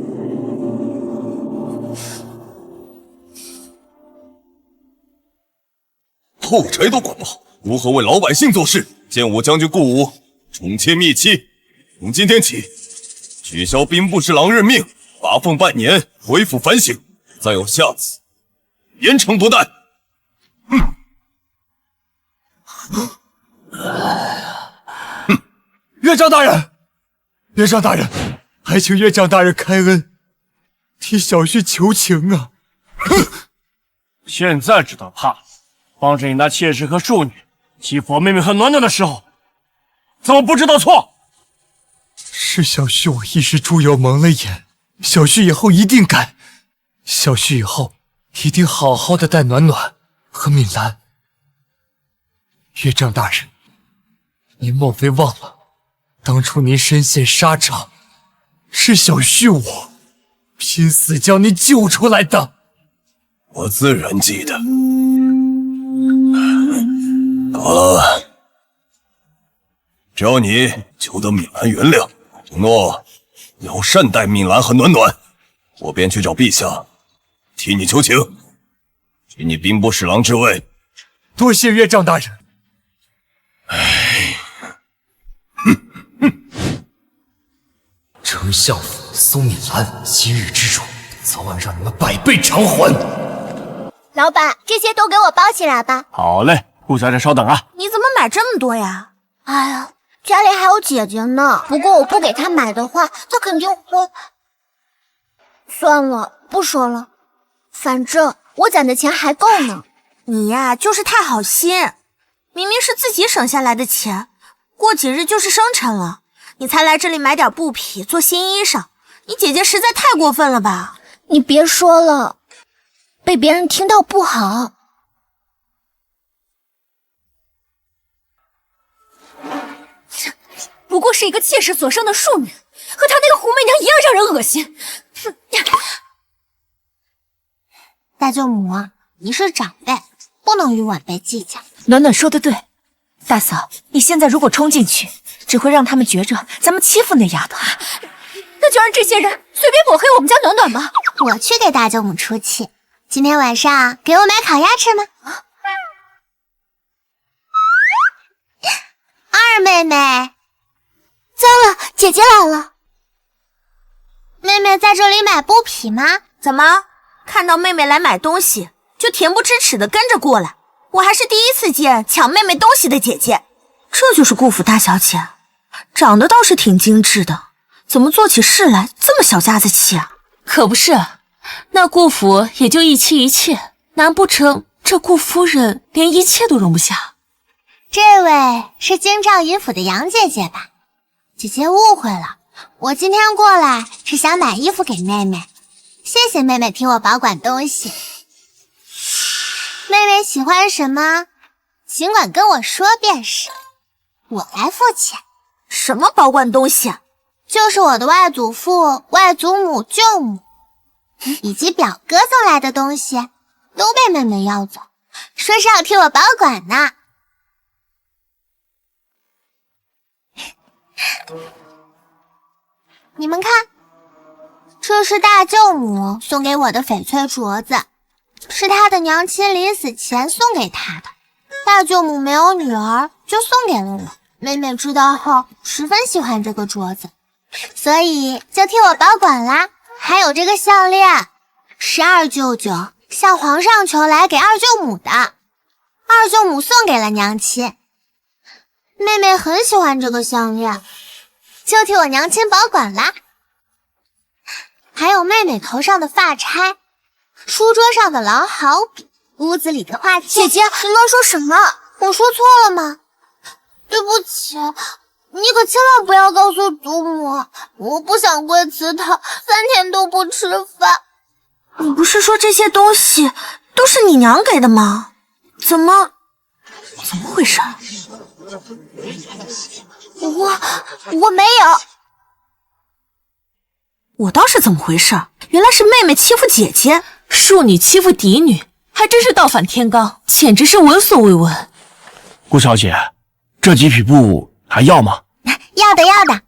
后柴都管不好，如何为老百姓做事？建武将军顾武宠妾灭妻，从今天起取消兵部侍郎任命，罚俸半年，恢复反省。再有下次，严惩不贷。岳丈大人，岳丈大人，还请岳丈大人开恩，替小婿求情啊！现在知道怕了，帮着你那妾室和庶女欺负我妹妹和暖暖的时候，怎么不知道错？是小婿我一时猪油蒙了眼，小婿以后一定改。小婿以后一定好好的待暖暖和敏兰。岳丈大人，您莫非忘了，当初您身陷沙场，是小婿我拼死将您救出来的。我自然记得。好了，只要你求得敏兰原谅，承诺要善待敏兰和暖暖，我便去找陛下替你求情，许你兵部侍郎之位。多谢岳丈大人。丞相府苏敏兰今日之辱，早晚让你们百倍偿还。老板，这些都给我包起来吧。好嘞，顾小姐稍等啊。你怎么买这么多呀？哎呀，家里还有姐姐呢。不过我不给她买的话，她肯定会……算了，不说了。反正我攒的钱还够呢。你呀，就是太好心。明明是自己省下来的钱，过几日就是生辰了，你才来这里买点布匹做新衣裳，你姐姐实在太过分了吧？你别说了，被别人听到不好。不过是一个妾室所生的庶女，和她那个狐媚娘一样让人恶心。哼！大舅母，你是长辈，不能与晚辈计较。暖暖说的对，大嫂，你现在如果冲进去，只会让他们觉着咱们欺负那丫头。那就让这些人随便抹黑我们家暖暖吧。我去给大舅母出气。今天晚上给我买烤鸭吃吗？二妹妹，糟了，姐姐来了。妹妹在这里买布匹吗？怎么看到妹妹来买东西就恬不知耻的跟着过来？我还是第一次见抢妹妹东西的姐姐。这就是顾府大小姐，长得倒是挺精致的，怎么做起事来这么小家子气啊？可不是，那顾府也就一妻一妾，难不成这顾夫人连一妾都容不下？这位是京兆尹府的杨姐姐吧？姐姐误会了，我今天过来是想买衣服给妹妹，谢谢妹妹替我保管东西。妹妹喜欢什么，尽管跟我说便是，我来付钱。什么保管东西？就是我的外祖父、外祖母、舅母以及表哥送来的东西，都被妹妹要走，说是要替我保管呢。你们看，这是大舅母送给我的翡翠镯子，是她的娘亲临死前送给她的。大舅母没有女儿，就送给了我。妹妹知道后十分喜欢这个镯子，所以就替我保管啦。还有这个项链，是二舅舅向皇上求来给二舅母的，二舅母送给了娘亲。妹妹很喜欢这个项链，就替我娘亲保管啦。还有妹妹头上的发钗，书桌上的狼毫笔，屋子里的画卷。姐姐，你乱说什么？我说错了吗？对不起，你可千万不要告诉祖母，我不想跪祠堂，3天都不吃饭。你不是说这些东西都是你娘给的吗？怎么回事？我没有。我倒是怎么回事？原来是妹妹欺负姐姐，庶女欺负嫡女，还真是倒反天罡，简直是闻所未闻。顾小姐，这几匹布还要吗？要的要的。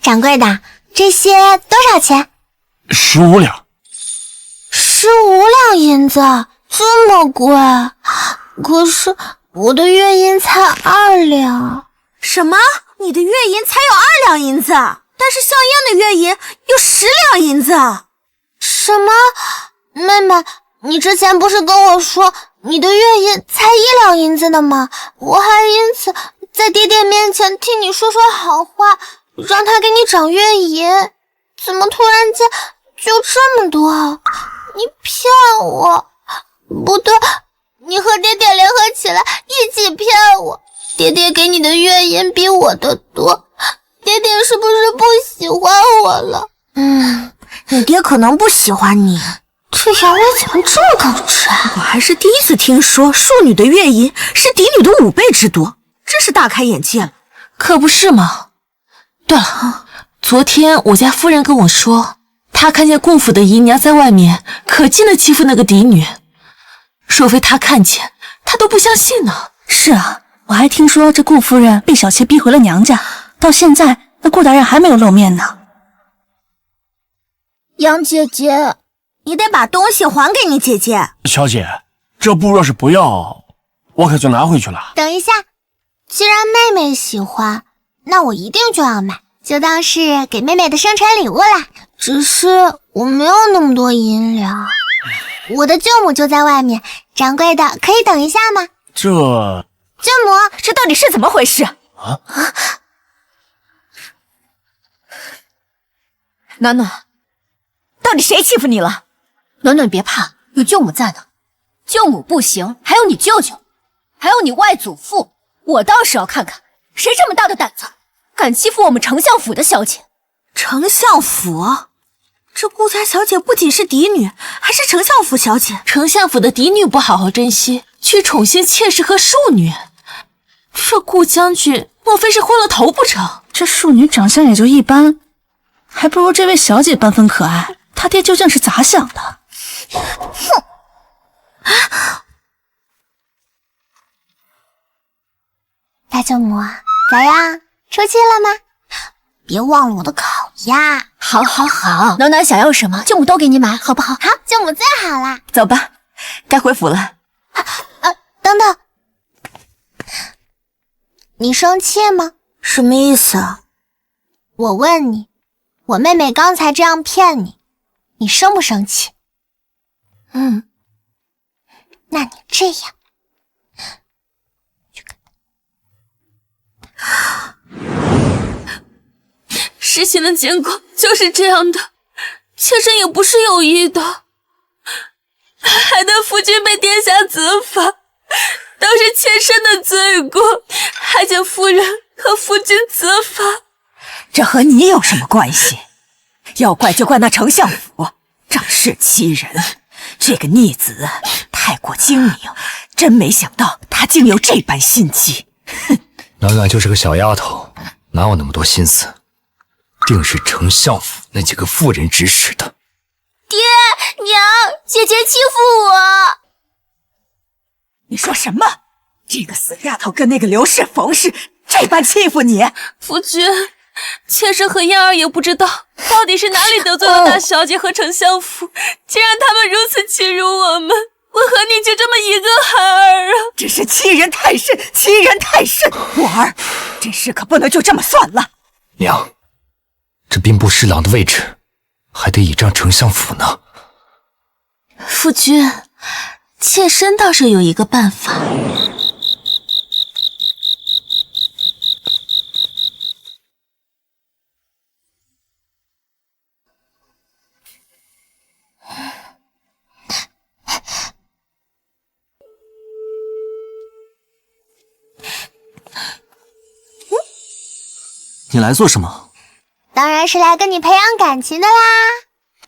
掌柜的，这些多少钱？15两。15两银子，这么贵？可是我的月银才2两。什么？你的月银才有2两银子，但是香烟的月银有10两银子。什么？妹妹，你之前不是跟我说你的月银才1两银子的吗？我还因此在爹爹面前替你说说好话，让他给你涨月银，怎么突然间就这么多？你骗我！不对，你和爹爹联合起来一起骗我。爹爹给你的月银比我的多，爹爹是不是不喜欢我了？你爹可能不喜欢你。这牙味怎么这么高质啊？我还是第一次听说庶女的月银是嫡女的5倍之多，真是大开眼界了。可不是嘛。对了，昨天我家夫人跟我说，她看见顾府的姨娘在外面可劲的欺负那个嫡女，若非她看见，她都不相信呢。是啊，我还听说这顾夫人被小妾逼回了娘家，到现在那顾大人还没有露面呢。杨姐姐，你得把东西还给你姐姐。小姐，这布若是不要，我可就拿回去了。等一下，既然妹妹喜欢，那我一定就要买，就当是给妹妹的生辰礼物啦。只是我没有那么多银两，我的舅母就在外面，掌柜的可以等一下吗？这舅母，这到底是怎么回事？暖暖，到底谁欺负你了？暖暖别怕，有舅母在呢。舅母不行，还有你舅舅，还有你外祖父，我倒是要看看谁这么大的胆子，敢欺负我们丞相府的小姐。丞相府？这顾家小姐不仅是嫡女，还是丞相府小姐。丞相府的嫡女不好好珍惜，去宠幸妾室和庶女，这顾将军莫非是昏了头不成？这庶女长相也就一般，还不如这位小姐半分可爱。他爹究竟是咋想的？哼！大舅母，咋样？出气了吗？别忘了我的烤鸭。好好好，暖暖想要什么，舅母都给你买，好不好？好，舅母最好啦。走吧，该回府了。等等，你生气吗？什么意思啊？我问你，我妹妹刚才这样骗你，你生不生气？那你这样，事情的结果就是这样的，妾身也不是有意的，害得夫君被殿下责罚，都是妾身的罪过，还请夫人和夫君责罚。这和你有什么关系？要怪就怪那丞相府仗势欺人，这个逆子太过精明，真没想到他竟有这般心机。哼！暖暖就是个小丫头，哪有那么多心思？定是丞相府那几个妇人指使的。爹娘，姐姐欺负我！你说什么？这个死丫头跟那个刘氏、冯氏这般欺负你？夫君，妾身和燕儿也不知道到底是哪里得罪了大小姐和丞相府，竟让他们如此欺辱我们。我和你就这么一个孩儿啊！真是欺人太甚，欺人太甚！我儿，这事可不能就这么算了。娘，这兵部侍郎的位置还得倚仗丞相府呢。夫君，妾身倒是有一个办法。你来做什么？当然是来跟你培养感情的啦。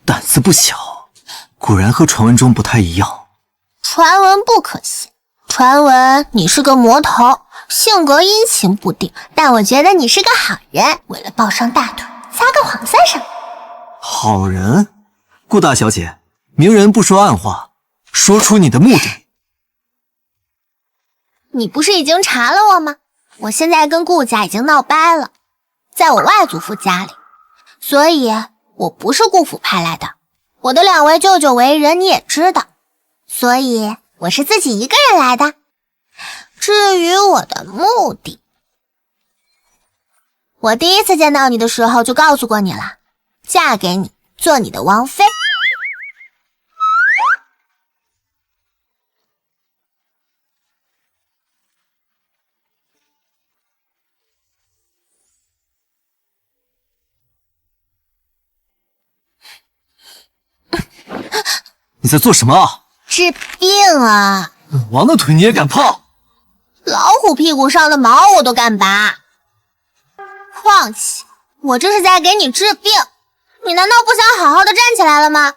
胆子不小，果然和传闻中不太一样。传闻不可信，传闻你是个魔头，性格阴晴不定，但我觉得你是个好人，为了抱上大腿，撒个谎算什么？好人？顾大小姐，明人不说暗话，说出你的目的。你不是已经查了我吗？我现在跟顾家已经闹掰了，在我外祖父家里，所以我不是顾府派来的。我的2位舅舅为人你也知道，所以我是自己一个人来的。至于我的目的，我第一次见到你的时候就告诉过你了，嫁给你，做你的王妃。你在做什么啊？治病啊！本王的腿你也敢碰？老虎屁股上的毛我都敢拔。况且我这是在给你治病，你难道不想好好的站起来了吗？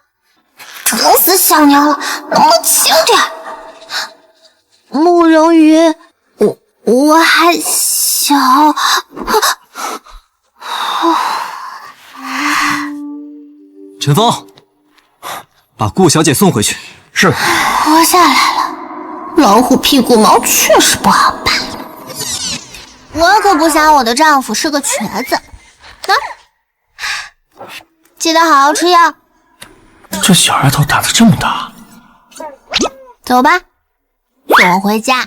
疼死小娘了，能不能轻点？慕容云，我还小。陈峰，把顾小姐送回去。是。活下来了，老虎屁股毛确实不好拔。我可不想我的丈夫是个瘸子。记得好好吃药。这小丫头胆子这么大。走吧，送我回家。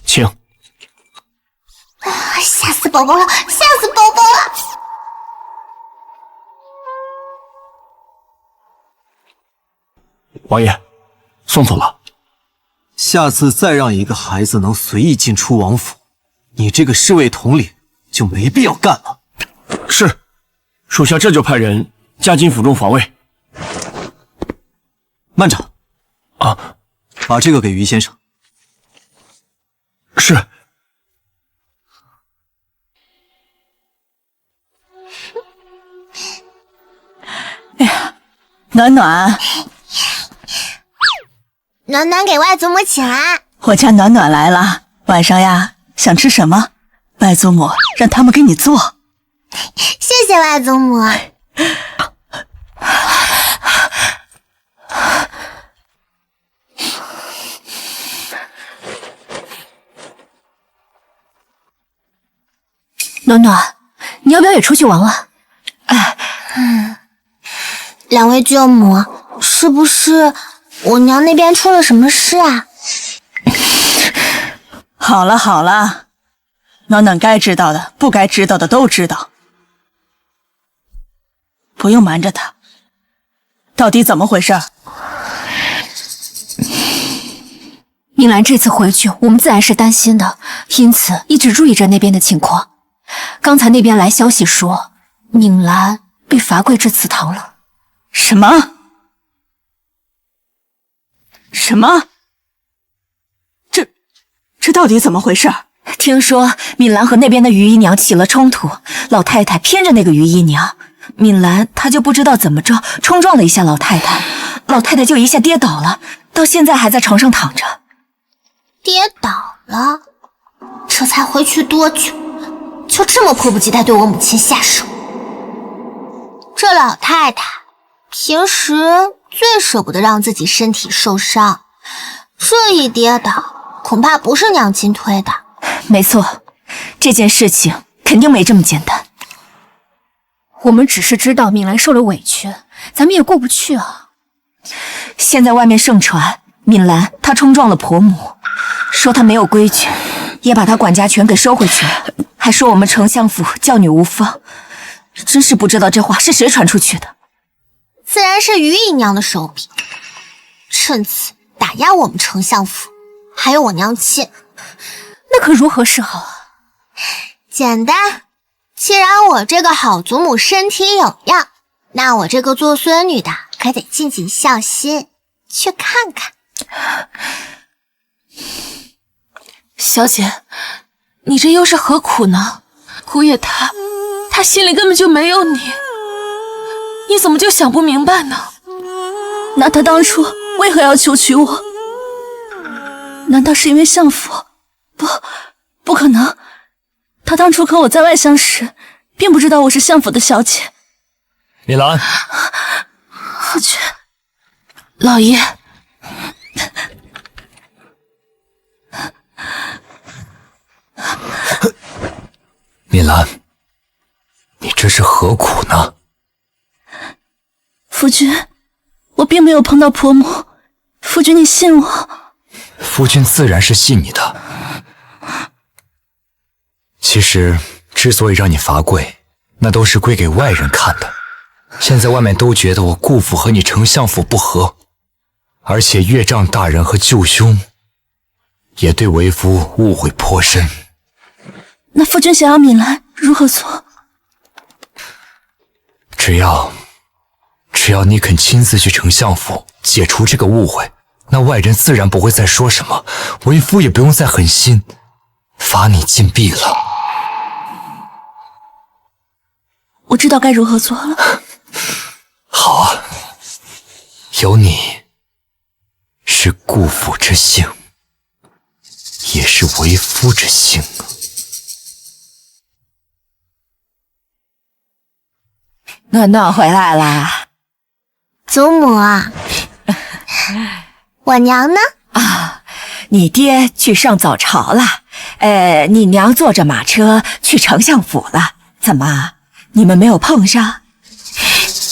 请。吓死宝宝了，吓死宝宝了！王爷，送走了。下次再让一个孩子能随意进出王府，你这个侍卫统领就没必要干了。是，属下这就派人加紧府中防卫。慢着，啊，把这个给于先生。是。哎呀，暖暖，暖暖给外祖母请安。我家暖暖来了，晚上呀，想吃什么？外祖母让他们给你做。谢谢外祖母。暖暖，你要不要也出去玩玩？2位舅母，是不是我娘那边出了什么事啊？好了好了，暖暖该知道的、不该知道的都知道，不用瞒着她。到底怎么回事？明兰这次回去，我们自然是担心的，因此一直注意着那边的情况。刚才那边来消息说，敏兰被罚跪至祠堂了。什么？什么？这到底怎么回事？听说敏兰和那边的于姨娘起了冲突，老太太偏着那个于姨娘，敏兰她就不知道怎么着冲撞了一下老太太，老太太就一下跌倒了，到现在还在床上躺着。跌倒了？这才回去多久，就这么迫不及待对我母亲下手？这老太太平时最舍不得让自己身体受伤，这一跌倒，恐怕不是娘亲推的。没错，这件事情肯定没这么简单。我们只是知道敏兰受了委屈，咱们也过不去啊。现在外面盛传敏兰她冲撞了婆母，说她没有规矩，也把她管家权给收回去了，还说我们丞相府教女无方，真是不知道这话是谁传出去的。自然是于姨娘的手笔，趁此打压我们丞相府，还有我娘亲。那可如何是好啊？简单，既然我这个好祖母身体有恙，那我这个做孙女的可得尽尽孝心，去看看。小姐，你这又是何苦呢？姑爷他心里根本就没有你，你怎么就想不明白呢？那他当初为何要求娶我？难道是因为相府？不可能，他当初和我在外相识，并不知道我是相府的小姐。米兰，夫君，老爷，米兰，这是何苦呢？夫君，我并没有碰到婆母，夫君你信我。夫君自然是信你的。其实之所以让你罚跪，那都是跪给外人看的。现在外面都觉得我顾府和你丞相府不和，而且岳丈大人和舅兄也对为夫误会颇深。那夫君想要泯来如何做？只要你肯亲自去丞相府解除这个误会，那外人自然不会再说什么，为夫也不用再狠心罚你禁闭了。我知道该如何做了。好啊，有你是顾府之幸，也是为夫之幸啊。暖暖回来啦。祖母啊，我娘呢？啊，你爹去上早朝了，你娘坐着马车去丞相府了。怎么，你们没有碰上？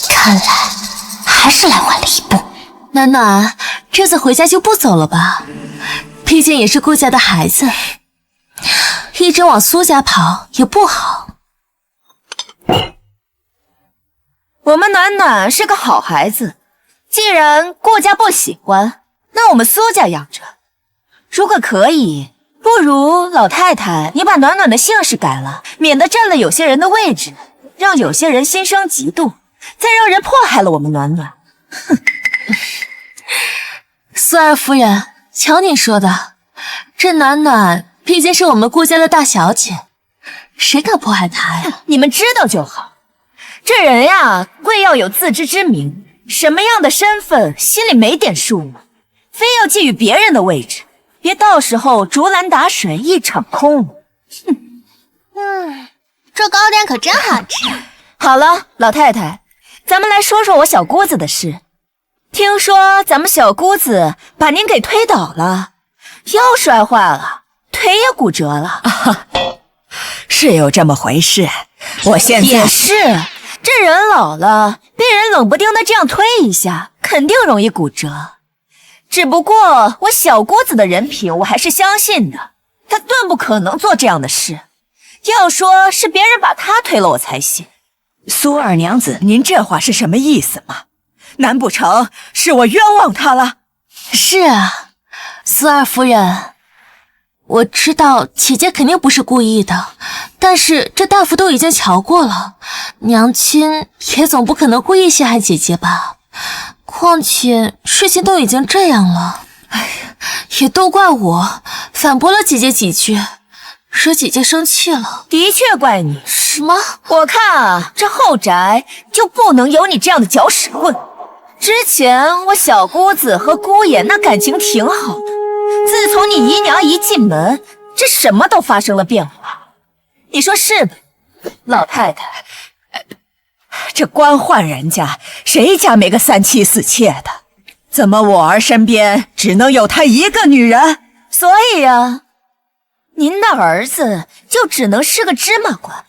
看来还是来晚了一步。暖暖，这次回家就不走了吧？毕竟也是顾家的孩子，一直往苏家跑也不好。我们暖暖是个好孩子，既然顾家不喜欢，那我们苏家养着。如果可以，不如老太太你把暖暖的姓氏改了，免得占了有些人的位置，让有些人心生嫉妒，再让人迫害了我们暖暖。哼，苏二夫人，瞧你说的，这暖暖毕竟是我们顾家的大小姐，谁敢迫害她呀？你们知道就好。这人呀，贵要有自知之明，什么样的身份心里没点数吗？非要觊觎别人的位置，别到时候竹篮打水一场空。这糕点可真好吃。好了，老太太，咱们来说说我小姑子的事。听说咱们小姑子把您给推倒了，腰摔坏了，腿也骨折了。是有这么回事。我现在也是，这人老了，被人冷不丁的这样推一下，肯定容易骨折。只不过我小姑子的人品我还是相信的，她断不可能做这样的事。要说是别人把她推了，我才信。苏二娘子，您这话是什么意思吗？难不成是我冤枉她了？是啊，苏二夫人，我知道姐姐肯定不是故意的，但是这大夫都已经瞧过了，娘亲也总不可能故意陷害姐姐吧？况且事情都已经这样了，哎呀，也都怪我反驳了姐姐几句，惹姐姐生气了。的确怪你。什么？我看啊，这后宅就不能有你这样的搅屎棍。之前我小姑子和姑爷那感情挺好的，自从你姨娘一进门，这什么都发生了变化。你说是吧，老太太？这官宦人家，谁家没个三妻四妾的？怎么我儿身边只能有她一个女人？所以啊，您的儿子就只能是个芝麻官，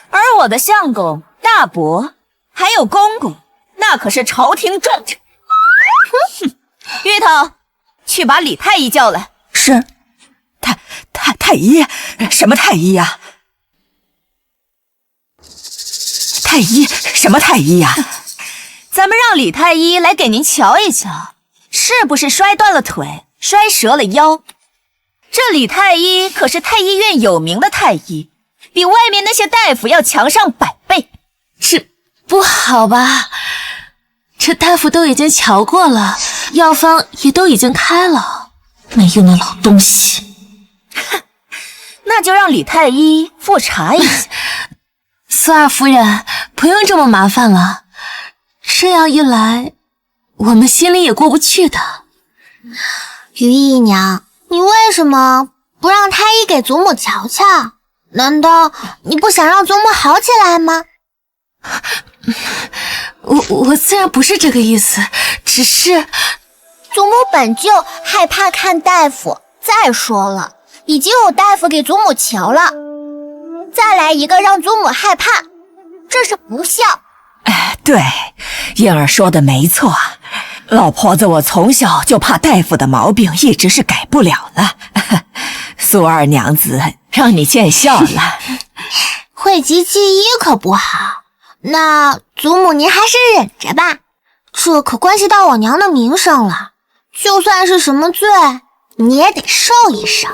而我的相公、大伯还有公公，那可是朝廷重臣。玉头，去把李太医叫来。是。太医？什么太医呀？太医？什么太医呀？咱们让李太医来给您瞧一瞧，是不是摔断了腿，摔折了腰？这李太医可是太医院有名的太医，比外面那些大夫要强上100倍。这不好吧？这大夫都已经瞧过了，药方也都已经开了，没用的老东西。那就让李太医复查一下。苏二夫人，不用这么麻烦了，这样一来，我们心里也过不去的。于姨娘，你为什么不让太医给祖母瞧瞧？难道你不想让祖母好起来吗？我自然不是这个意思，只是祖母本就害怕看大夫，再说了，已经有大夫给祖母瞧了，再来一个让祖母害怕，这是不孝。对，燕儿说的没错，老婆子我从小就怕大夫的毛病，一直是改不了了。苏二娘子，让你见笑了。讳疾忌医可不好，那祖母您还是忍着吧，这可关系到我娘的名声了。就算是什么罪，你也得受一受。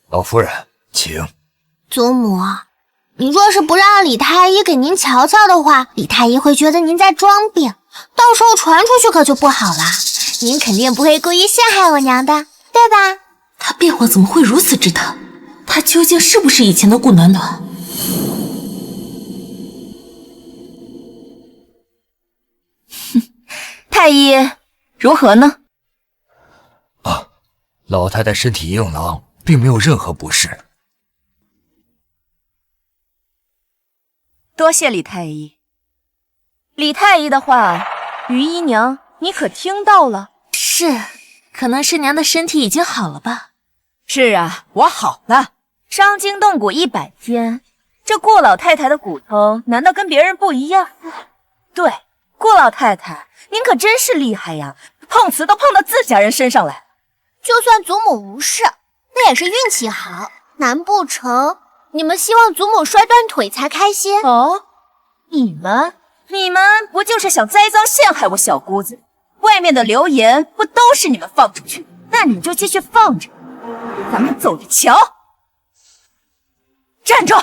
老夫人，请。祖母，你若是不让李太医给您瞧瞧的话，李太医会觉得您在装病，到时候传出去可就不好了。您肯定不会故意陷害我娘的，对吧？他变化怎么会如此之大？他究竟是不是以前的顾暖暖？太医如何呢？老太太身体硬朗，并没有任何不适。多谢李太医。李太医的话，于姨娘你可听到了？是，可能是娘的身体已经好了吧。是啊，我好了。伤筋动骨100天，这顾老太太的骨头难道跟别人不一样？对，顾老太太，您可真是厉害呀，碰瓷都碰到自家人身上来了。就算祖母无事，那也是运气好，难不成你们希望祖母摔断腿才开心？哦，你们不就是想栽赃陷害我小姑子？外面的流言不都是你们放出去？那你们就继续放着，咱们走着瞧。站住！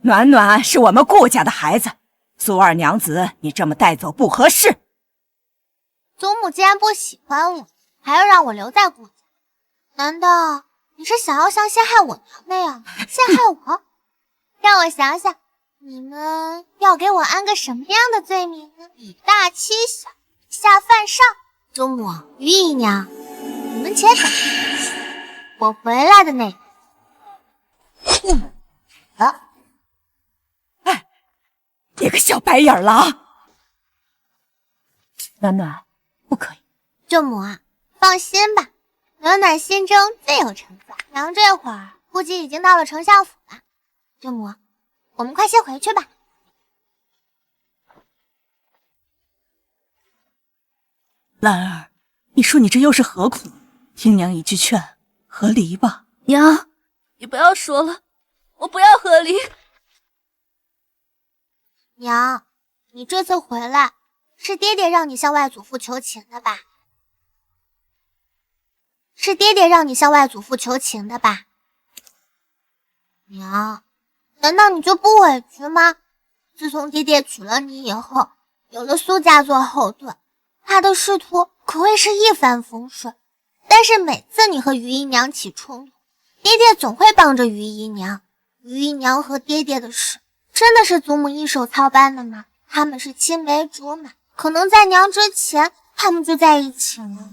暖暖是我们顾家的孩子，苏二娘子，你这么带走不合适。祖母既然不喜欢我，还要让我留在顾家，难道你是想要像陷害我娘那样陷害我？让我想想，你们要给我安个什么样的罪名呢？以大欺小，下犯上。祖母、于姨娘，你们且等，我回来的那天。你个小白眼狼！暖暖，不可以。舅母啊，放心吧，暖暖心中自有惩罚。娘这会儿估计已经到了丞相府了。舅母，我们快些回去吧。兰儿，你说你这又是何苦？听娘一句劝，和离吧。娘，你不要说了，我不要和离。娘，你这次回来是爹爹让你向外祖父求情的吧？是爹爹让你向外祖父求情的吧？娘，难道你就不委屈吗？自从爹爹娶了你以后，有了苏家做后盾，他的仕途可谓是一帆风顺。但是每次你和于姨娘起冲突，爹爹总会帮着于姨娘。于姨娘和爹爹的事，真的是祖母一手操办的吗？他们是青梅竹马，可能在娘之前，他们就在一起了。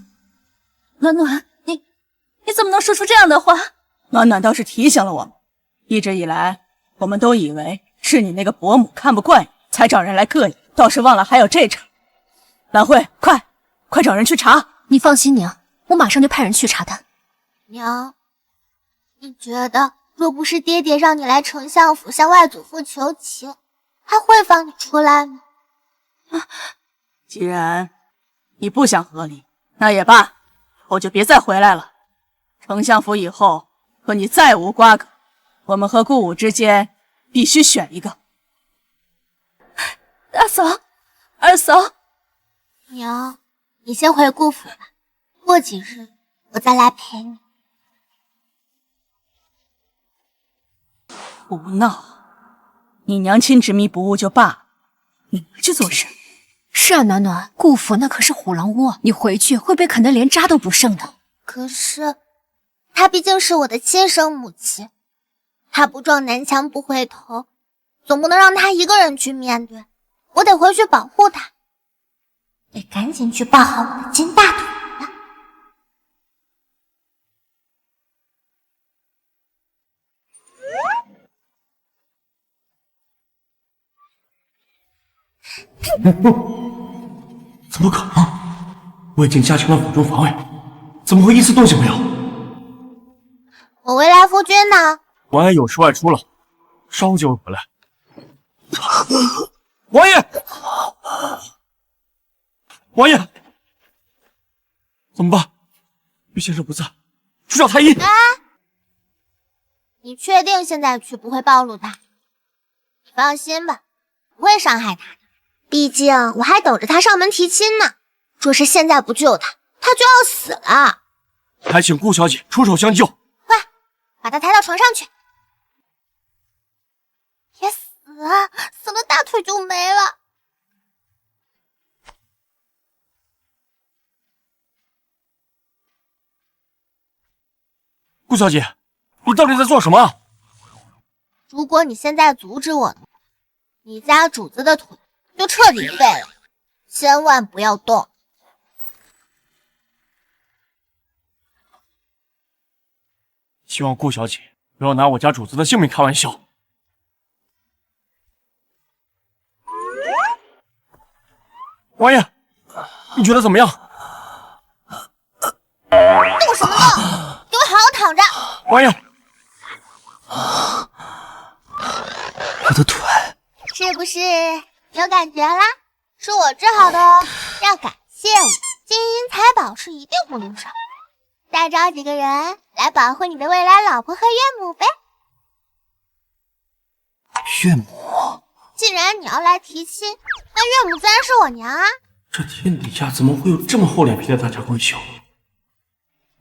暖暖，你怎么能说出这样的话？暖暖倒是提醒了我们，一直以来我们都以为是你那个伯母看不惯你，才找人来膈应，倒是忘了还有这茬。兰慧，快找人去查。你放心，娘，我马上就派人去查他。娘，你觉得若不是爹爹让你来丞相府向外祖父求情，他会放你出来吗？既然你不想和离，那也罢，以后就别再回来了。丞相府以后和你再无瓜葛，我们和顾武之间必须选一个。大嫂，二嫂，娘，你先回顾府吧，过几日我再来陪你。胡闹！你娘亲执迷不悟就罢了，你回去做甚？是啊，暖暖，顾府那可是虎狼窝，你回去会被啃得连渣都不剩的。可是她毕竟是我的亲生母亲，她不撞南墙不回头，总不能让她一个人去面对，我得回去保护她，得赶紧去抱好我的金大腿了。怎么可能？我已经加强了府中防卫，怎么会一丝动静没有？我未来夫君呢？王爷有事外出了，稍就回来。王爷，王爷，怎么办？玉先生不在，去找太医。你确定现在去不会暴露他？你放心吧，不会伤害他的。毕竟我还等着他上门提亲呢。若是现在不救他，他就要死了。还请顾小姐出手相救。快，把他抬到床上去。别死啊，死了大腿就没了。顾小姐，你到底在做什么？如果你现在阻止我，你家主子的腿就彻底废了。千万不要动。希望顾小姐不要拿我家主子的性命开玩笑。王爷，你觉得怎么样？动什么动？给我好好躺着。王爷，我的腿是不是有感觉啦？是我治好的哦，要感谢我。金银财宝是一定不能少。再找几个人来保护你的未来老婆和岳母呗。岳母，既然你要来提亲，那岳母自然是我娘啊。这天底下怎么会有这么厚脸皮的大家闺秀？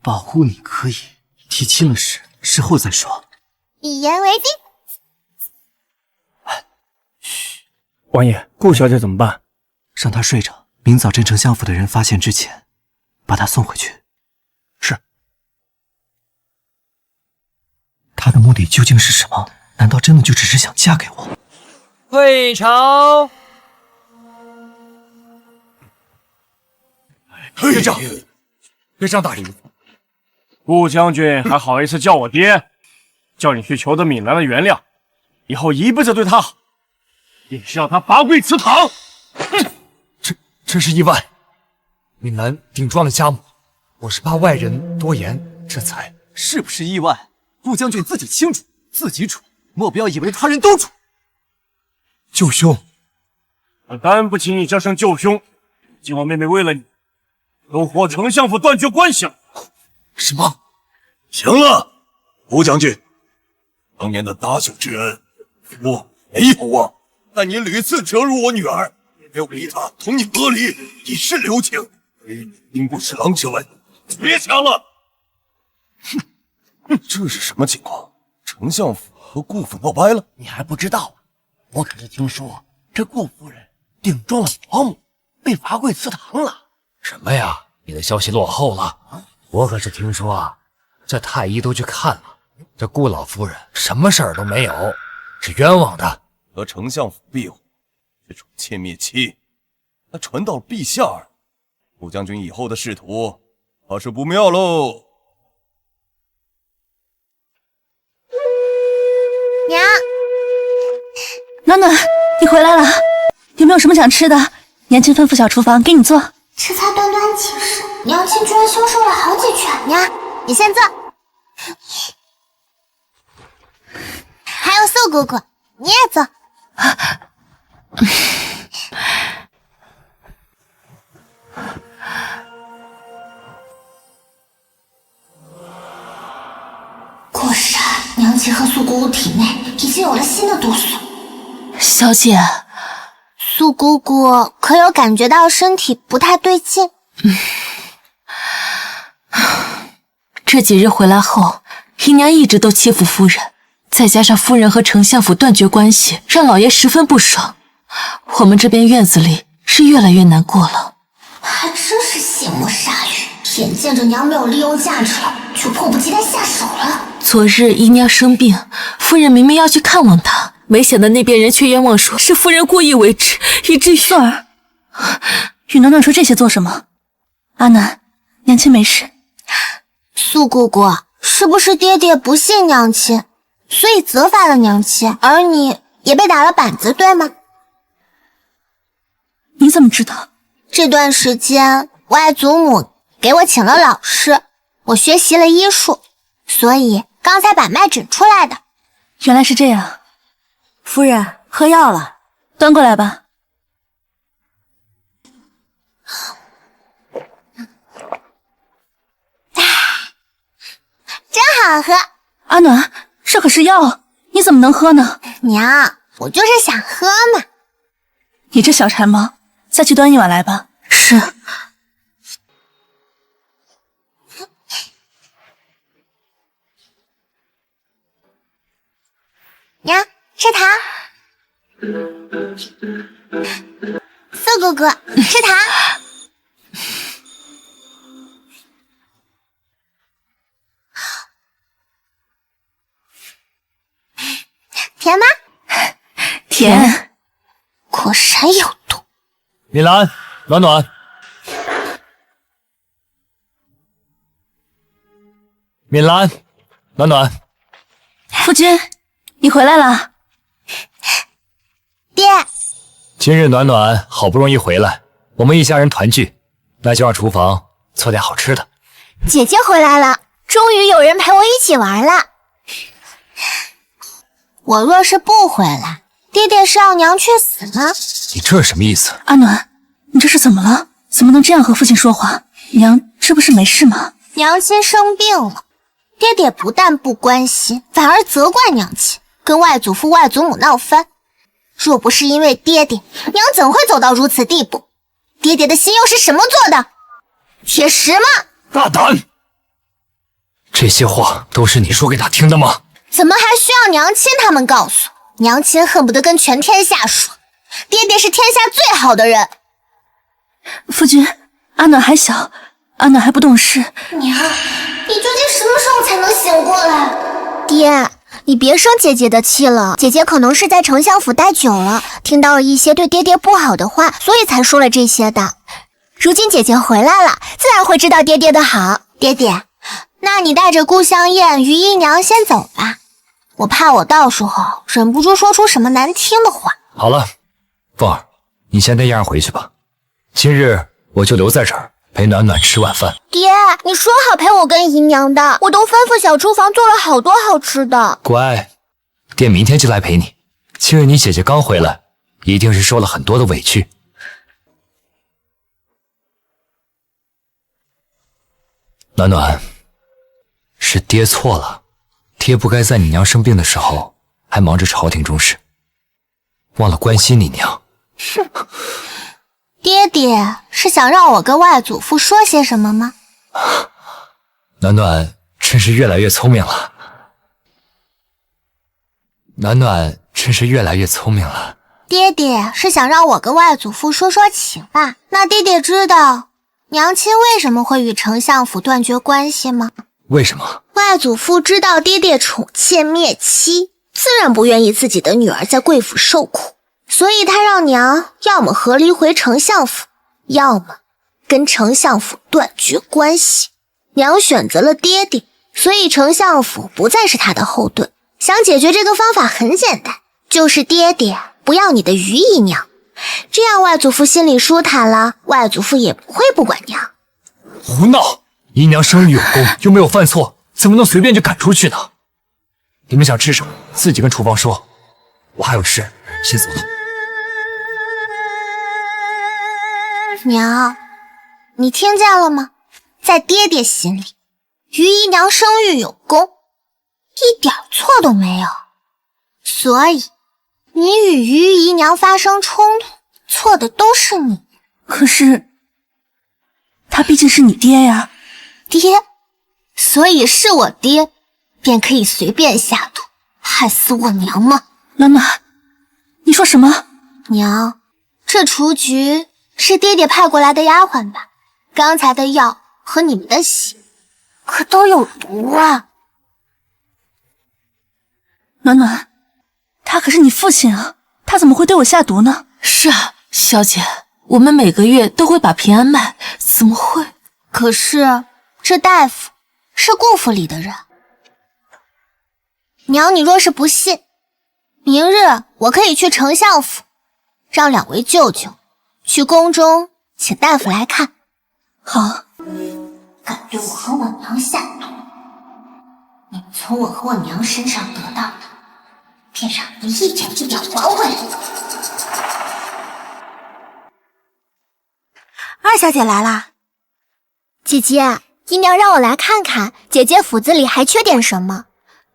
保护你可以，提亲的事后再说。一言为定。王爷，顾小姐怎么办？让她睡着，明早镇丞相府的人发现之前，把她送回去。是。她的目的究竟是什么？难道真的就只是想嫁给我？退朝！岳丈，岳丈大人，顾将军还好意思叫我爹？叫你去求得闽南的原谅，以后一辈子对他好，也是让他罚跪祠堂。这是意外。闽南顶撞了家母，我是怕外人多言，这才……是不是意外？顾将军自己清楚，自己处，莫不要以为他人都处。舅兄，我担不起你这声舅兄，今晚妹妹为了你，都和丞相府断绝关系了。什么？行了，顾将军，当年的搭救之恩，我没有忘。但你屡次折辱我女儿，也没有逼她同你和离，以示留情。兵部侍郎之问，别抢了。哼，这是什么情况？丞相府和顾府闹掰了？你还不知道？我可是听说这顾夫人顶撞了保姆，被罚跪祠堂了。什么呀？你的消息落后了。我可是听说啊，这太医都去看了，这顾老夫人什么事儿都没有，是冤枉的。和丞相府庇护，这种窃灭妻，那传到了陛下耳，顾将军以后的仕途怕是不妙喽。娘，暖暖，你回来了，有没有什么想吃的？娘亲吩咐小厨房给你做。这才短短几日，娘亲居然消瘦了好几圈呀！你先坐。还有素姑姑，你也坐。果然，娘亲和素姑姑体内已经有了新的毒素。小姐，素姑姑可有感觉到身体不太对劲？这几日回来后，姨娘一直都欺负夫人，再加上夫人和丞相府断绝关系，让老爷十分不爽。我们这边院子里是越来越难过了。还真是卸磨杀鱼，眼见着娘没有利用价值了，就迫不及待下手了。昨日姨娘生病，夫人明明要去看望她，没想到那边人却冤枉说是夫人故意为之，以至于素儿。与暖暖说这些做什么？阿南，娘亲没事。素姑姑，是不是爹爹不信娘亲，所以责罚了娘亲，而你也被打了板子，对吗？你怎么知道？这段时间外祖母给我请了老师，我学习了医术，所以刚才把脉诊出来的。原来是这样。夫人，喝药了，端过来吧。真好喝。阿暖，这可是药，你怎么能喝呢？娘，我就是想喝嘛。你这小馋猫，再去端一碗来吧。是。娘，吃糖。宋哥哥，吃糖。甜吗？甜。果然有毒。米兰，暖暖。米兰，暖暖。夫君，你回来了。爹，今日暖暖好不容易回来，我们一家人团聚，那就让厨房做点好吃的。姐姐回来了，终于有人陪我一起玩了。我若是不回来，爹爹是要娘去死吗？你这是什么意思？阿暖，你这是怎么了？怎么能这样和父亲说话？娘，这不是没事吗？娘亲生病了，爹爹不但不关心，反而责怪娘亲，跟外祖父外祖母闹翻。若不是因为爹爹，娘怎会走到如此地步？爹爹的心又是什么做的？铁石吗？大胆！这些话都是你说给他听的吗？怎么还需要娘亲他们告诉？娘亲恨不得跟全天下说，爹爹是天下最好的人。夫君，阿暖还小，阿暖还不懂事。娘，你究竟什么时候才能醒过来？爹，你别生姐姐的气了，姐姐可能是在丞相府待久了，听到了一些对爹爹不好的话，所以才说了这些的。如今姐姐回来了，自然会知道爹爹的好。爹爹，那你带着顾香艳、于姨娘先走吧，我怕我到时候忍不住说出什么难听的话。好了，凤儿，你先那样回去吧。今日我就留在这儿陪暖暖吃晚饭。爹，你说好陪我跟姨娘的，我都吩咐小厨房做了好多好吃的。乖，爹明天就来陪你。今日你姐姐刚回来，一定是受了很多的委屈。暖暖，是爹错了，爹不该在你娘生病的时候还忙着朝廷中事，忘了关心你娘。哼，爹爹是想让我跟外祖父说些什么吗？暖暖真是越来越聪明了。暖暖真是越来越聪明了。爹爹是想让我跟外祖父说说情吧？那爹爹知道娘亲为什么会与丞相府断绝关系吗？为什么？外祖父知道爹爹宠妾灭妻，自然不愿意自己的女儿在贵府受苦，所以他让娘要么和离回丞相府，要么跟丞相府断绝关系。娘选择了爹爹，所以丞相府不再是他的后盾。想解决这个方法很简单，就是爹爹不要你的于姨娘，这样外祖父心里舒坦了，外祖父也不会不管娘。胡闹！姨娘生育有功，又没有犯错，怎么能随便就赶出去呢？你们想吃什么，自己跟厨房说，我还有事，先走了。娘，你听见了吗？在爹爹心里，于姨娘生育有功，一点错都没有。所以，你与于姨娘发生冲突，错的都是你。可是，他毕竟是你爹呀。爹，所以是我爹，便可以随便下毒，害死我娘吗？暖暖，你说什么？娘，这雏菊是爹爹派过来的丫鬟吧？刚才的药和你们的血可都有毒啊！暖暖，他可是你父亲啊，他怎么会对我下毒呢？是啊，小姐，我们每个月都会把平安卖，怎么会？可是这大夫是顾府里的人。娘，你若是不信，明日我可以去丞相府，让两位舅舅去宫中请大夫来看。好。敢对我和我娘下毒，你们从我和我娘身上得到的，便让你一点一点还回来。二小姐来啦。姐姐，姨娘让我来看看姐姐府子里还缺点什么。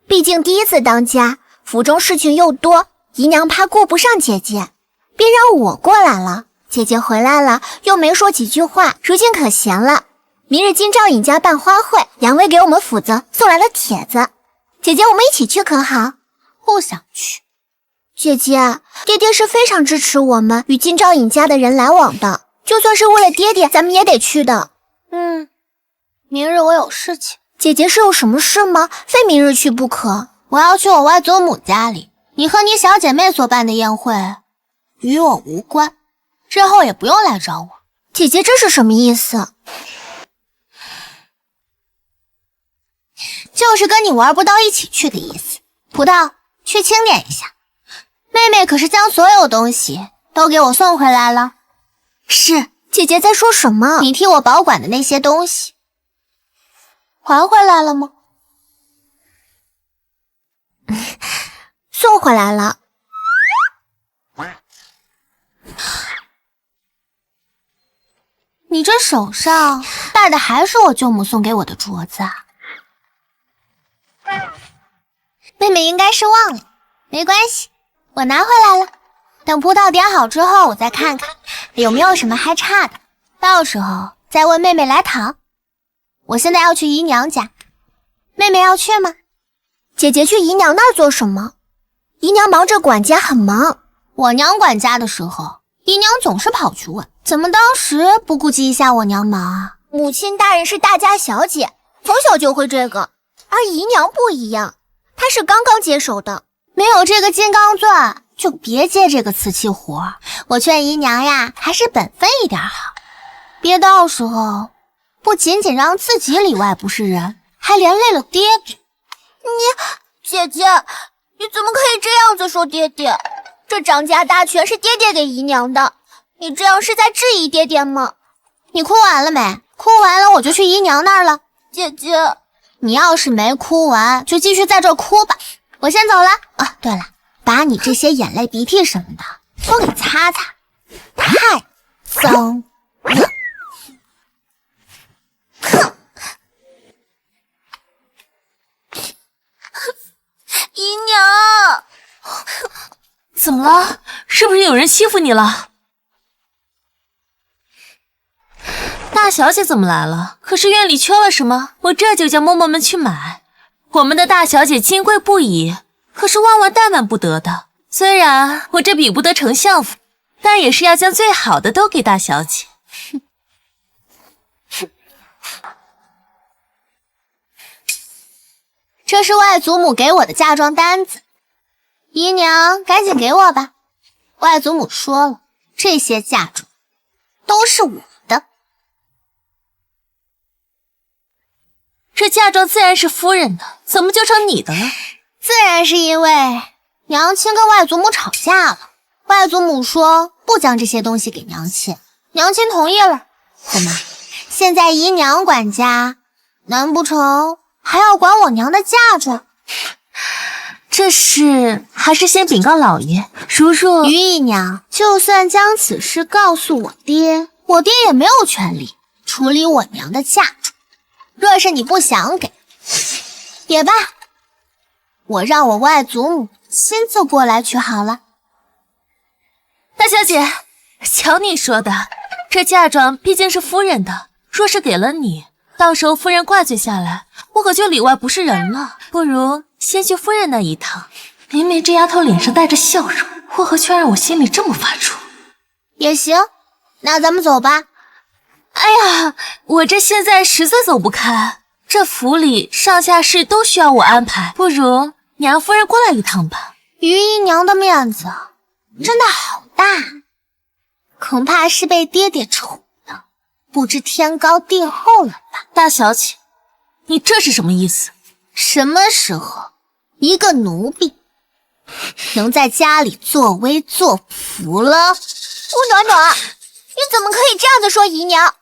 毕竟第一次当家，府中事情又多，姨娘怕顾不上姐姐，便让我过来了。姐姐回来了，又没说几句话，如今可闲了。明日金兆尹家办花会，杨威给我们府子送来了帖子。姐姐，我们一起去可好？不想去。姐姐，爹爹是非常支持我们与金兆尹家的人来往的，就算是为了爹爹，咱们也得去的。明日我有事情。姐姐是有什么事吗？非明日去不可。我要去我外祖母家里，你和你小姐妹所办的宴会与我无关，之后也不用来找我。姐姐这是什么意思？就是跟你玩不到一起去的意思。葡萄，去清点一下。妹妹可是将所有东西都给我送回来了。是，姐姐在说什么？你替我保管的那些东西还回来了吗？送回来了。你这手上戴的还是我舅母送给我的镯子啊？妹妹应该是忘了，没关系，我拿回来了。等葡萄点好之后，我再看看有没有什么还差的，到时候再问妹妹来讨。我现在要去姨娘家，妹妹要去吗？姐姐去姨娘那儿做什么？姨娘忙着管家，很忙。我娘管家的时候，姨娘总是跑去问，怎么当时不顾及一下我娘忙啊？母亲大人是大家小姐，从小就会这个，而姨娘不一样，她是刚刚接手的，没有这个金刚钻，就别接这个瓷器活。我劝姨娘呀，还是本分一点好，别到时候不仅仅让自己里外不是人，还连累了爹爹。姐姐，你怎么可以这样子说爹爹？这掌家大权是爹爹给姨娘的，你这样是在质疑爹爹吗？你哭完了没？哭完了我就去姨娘那儿了。姐姐，你要是没哭完，就继续在这儿哭吧。我先走了。啊，对了，把你这些眼泪鼻涕什么的都给擦擦，太脏了。姨娘，怎么了？是不是有人欺负你了？大小姐怎么来了？可是院里缺了什么？我这就叫嬷嬷们去买。我们的大小姐金贵不已，可是万万怠慢不得的。虽然我这比不得丞相府，但也是要将最好的都给大小姐。这是外祖母给我的嫁妆单子，姨娘赶紧给我吧。外祖母说了，这些嫁妆都是我的。这嫁妆自然是夫人的，怎么就成你的了？自然是因为娘亲跟外祖母吵架了，外祖母说不将这些东西给娘亲，娘亲同意了。怎么，现在姨娘管家，难不成还要管我娘的嫁妆？这事还是先禀告老爷。如若于姨娘就算将此事告诉我爹，我爹也没有权利处理我娘的嫁妆。若是你不想给，也罢，我让我外祖母亲自过来取好了。大小姐，瞧你说的，这嫁妆毕竟是夫人的，若是给了你，到时候夫人挂罪下来，我可就里外不是人了。不如先去夫人那一趟。明明这丫头脸上带着笑容，为何却让我心里这么发怵？也行，那咱们走吧。哎呀，我这现在实在走不开，这府里上下事都需要我安排，不如你让夫人过来一趟吧。于姨娘的面子真的好大，恐怕是被爹爹宠的，不知天高地厚了吧？大小姐，你这是什么意思？什么时候一个奴婢能在家里作威作福了？吴暖暖，你怎么可以这样子说姨娘？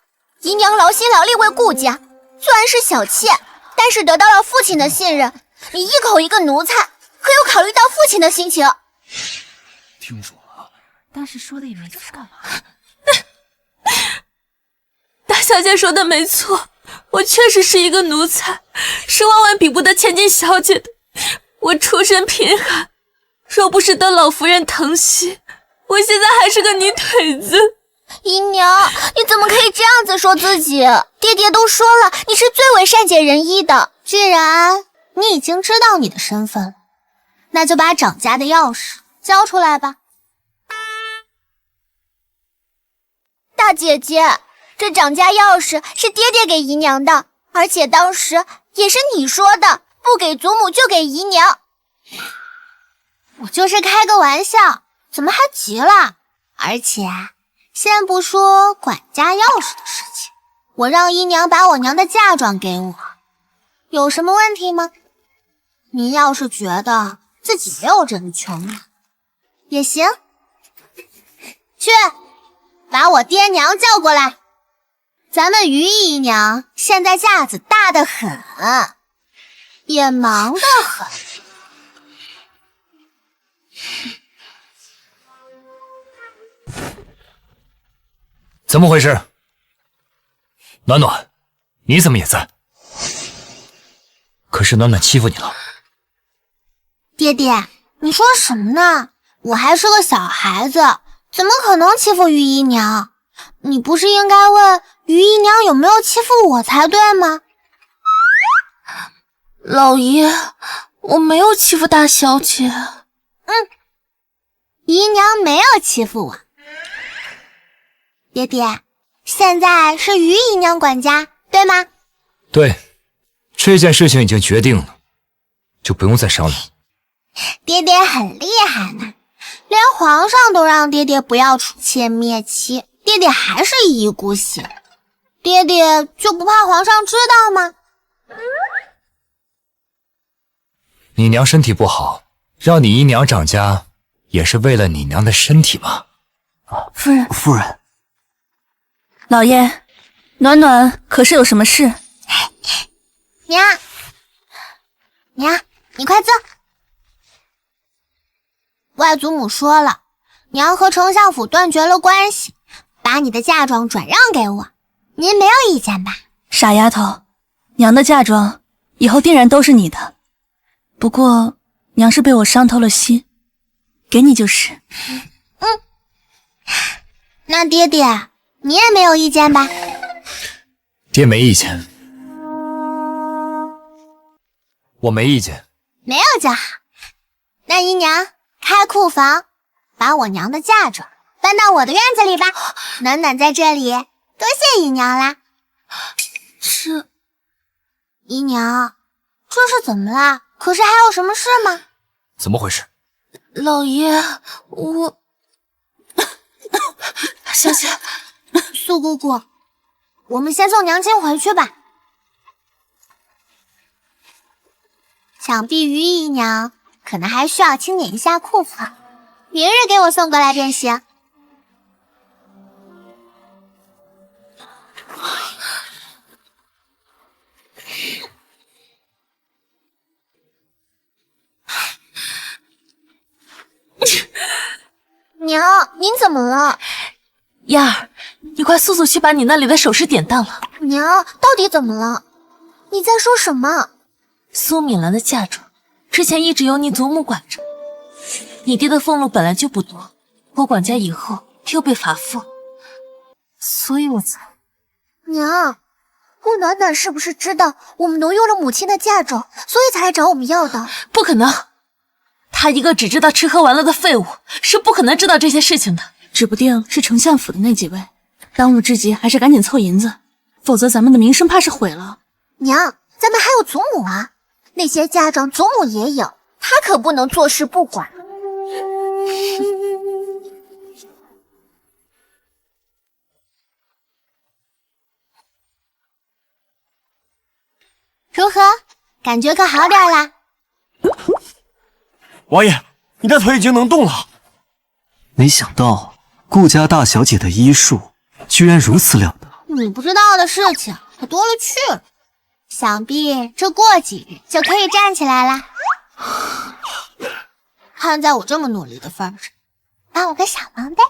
姨娘劳心劳力为顾家，虽然是小妾，但是得到了父亲的信任。你一口一个奴才，可有考虑到父亲的心情。听说了，当时说的也没错，干嘛？大小姐说的没错，我确实是一个奴才，是万万比不得千金小姐的。我出身贫寒，若不是得老夫人疼惜，我现在还是个泥腿子。姨娘，你怎么可以这样子说自己？爹爹都说了，你是最为善解人意的。既然你已经知道你的身份了，那就把掌家的钥匙交出来吧。大姐姐，这掌家钥匙是爹爹给姨娘的，而且当时也是你说的，不给祖母就给姨娘。我就是开个玩笑，怎么还急了？而且先不说管家钥匙的事情，我让姨娘把我娘的嫁妆给我，有什么问题吗？您要是觉得自己没有这么穷呢，也行。去，把我爹娘叫过来。咱们于姨娘现在架子大得很，也忙得很。怎么回事？暖暖，你怎么也在？可是暖暖欺负你了。爹爹，你说什么呢？我还是个小孩子，怎么可能欺负于姨娘？你不是应该问于姨娘有没有欺负我才对吗？老爷，我没有欺负大小姐。姨娘没有欺负我。爹爹，现在是于姨娘管家，对吗？对，这件事情已经决定了，就不用再商量。爹爹很厉害呢，连皇上都让爹爹不要除妾灭妻，爹爹还是一意孤行。爹爹就不怕皇上知道吗？你娘身体不好，让你姨娘掌家，也是为了你娘的身体吗？夫人，夫人，老爷，暖暖可是有什么事？娘，你快坐。外祖母说了，娘和丞相府断绝了关系，把你的嫁妆转让给我，您没有意见吧？傻丫头，娘的嫁妆以后定然都是你的，不过娘是被我伤透了心，给你就是。那爹爹，你也没有意见吧？爹没意见，我没意见。没有就好。那姨娘开库房，把我娘的嫁妆搬到我的院子里吧。暖暖在这里，多谢姨娘啦。是，姨娘，这是怎么了？可是还有什么事吗？怎么回事？老爷，我小姐，苏姑姑，我们先送娘亲回去吧。想必于姨娘可能还需要清点一下库房，明日给我送过来便行。娘，您怎么了？燕儿，你快速速去把你那里的首饰典当了。娘，到底怎么了？你在说什么？苏敏兰的嫁妆之前一直由你祖母管着，你爹的俸禄本来就不多，我管家以后又被罚俸，所以我才……娘，顾暖暖是不是知道我们挪用了母亲的嫁妆，所以才来找我们要的？不可能，他一个只知道吃喝玩乐的废物，是不可能知道这些事情的。指不定是丞相府的那几位，当务之急还是赶紧凑银子，否则咱们的名声怕是毁了。娘，咱们还有祖母啊，那些嫁妆祖母也有，她可不能坐视不管。如何？感觉可好点啦？王爷，你的腿已经能动了。没想到顾家大小姐的医术居然如此了得。你不知道的事情可多了去了，想必这过几日就可以站起来啦。看在我这么努力的份上，帮我个小忙呗。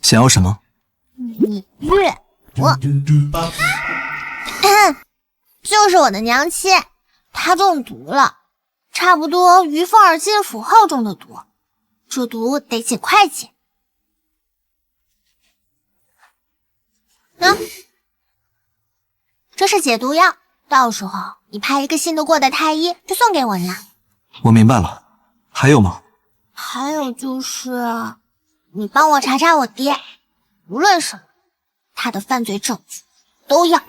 想要什么？你月我，就是我的娘亲，她中毒了，差不多于凤儿进府后中的毒，这毒得尽快解。这是解毒药，到时候你派一个信得过的太医就送给我娘。我明白了，还有吗？还有就是，你帮我查查我爹，无论什么，他的犯罪证据都要。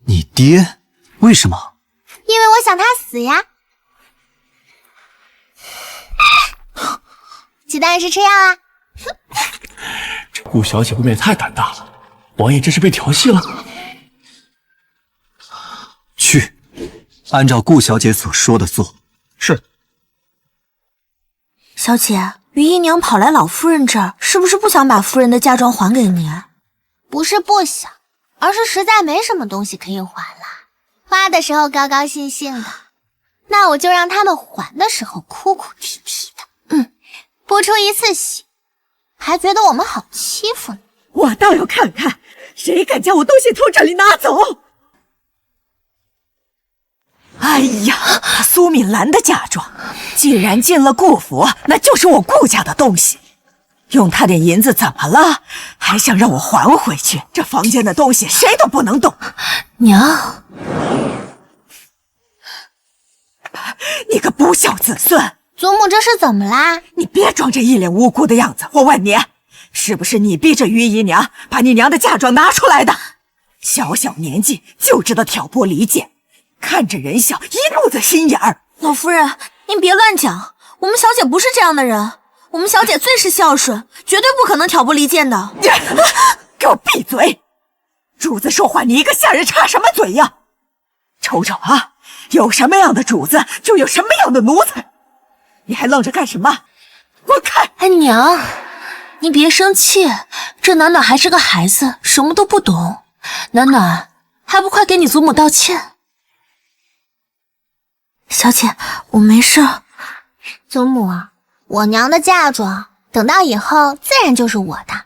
你爹？为什么？因为我想他死呀。鸡蛋是吃药啊。这顾小姐未免太胆大了，王爷这是被调戏了。去，按照顾小姐所说的做。是。小姐，于姨娘跑来老夫人这儿，是不是不想把夫人的嫁妆还给你？不是不想，而是实在没什么东西可以还了。花的时候高高兴兴的，那我就让他们还的时候哭哭啼啼的。不出一次血，还觉得我们好欺负呢。我倒要看看，谁敢将我东西从这里拿走！哎呀，苏敏兰的嫁妆，既然进了顾府，那就是我顾家的东西。用他点银子怎么了？还想让我还回去？这房间的东西谁都不能动。娘，你个不孝子孙！祖母这是怎么啦？你别装这一脸无辜的样子，我问你，是不是你逼着于姨娘把你娘的嫁妆拿出来的？小小年纪就知道挑拨离间，看着人笑，一肚子心眼儿。老夫人，您别乱讲，我们小姐不是这样的人，我们小姐最是孝顺，绝对不可能挑拨离间的。给我闭嘴！主子说话，你一个下人插什么嘴呀？瞅瞅啊，有什么样的主子，就有什么样的奴才。你还愣着干什么？给我看！哎，娘，你别生气，这暖暖还是个孩子，什么都不懂。暖暖，还不快给你祖母道歉？小姐，我没事。祖母，我娘的嫁妆等到以后自然就是我的。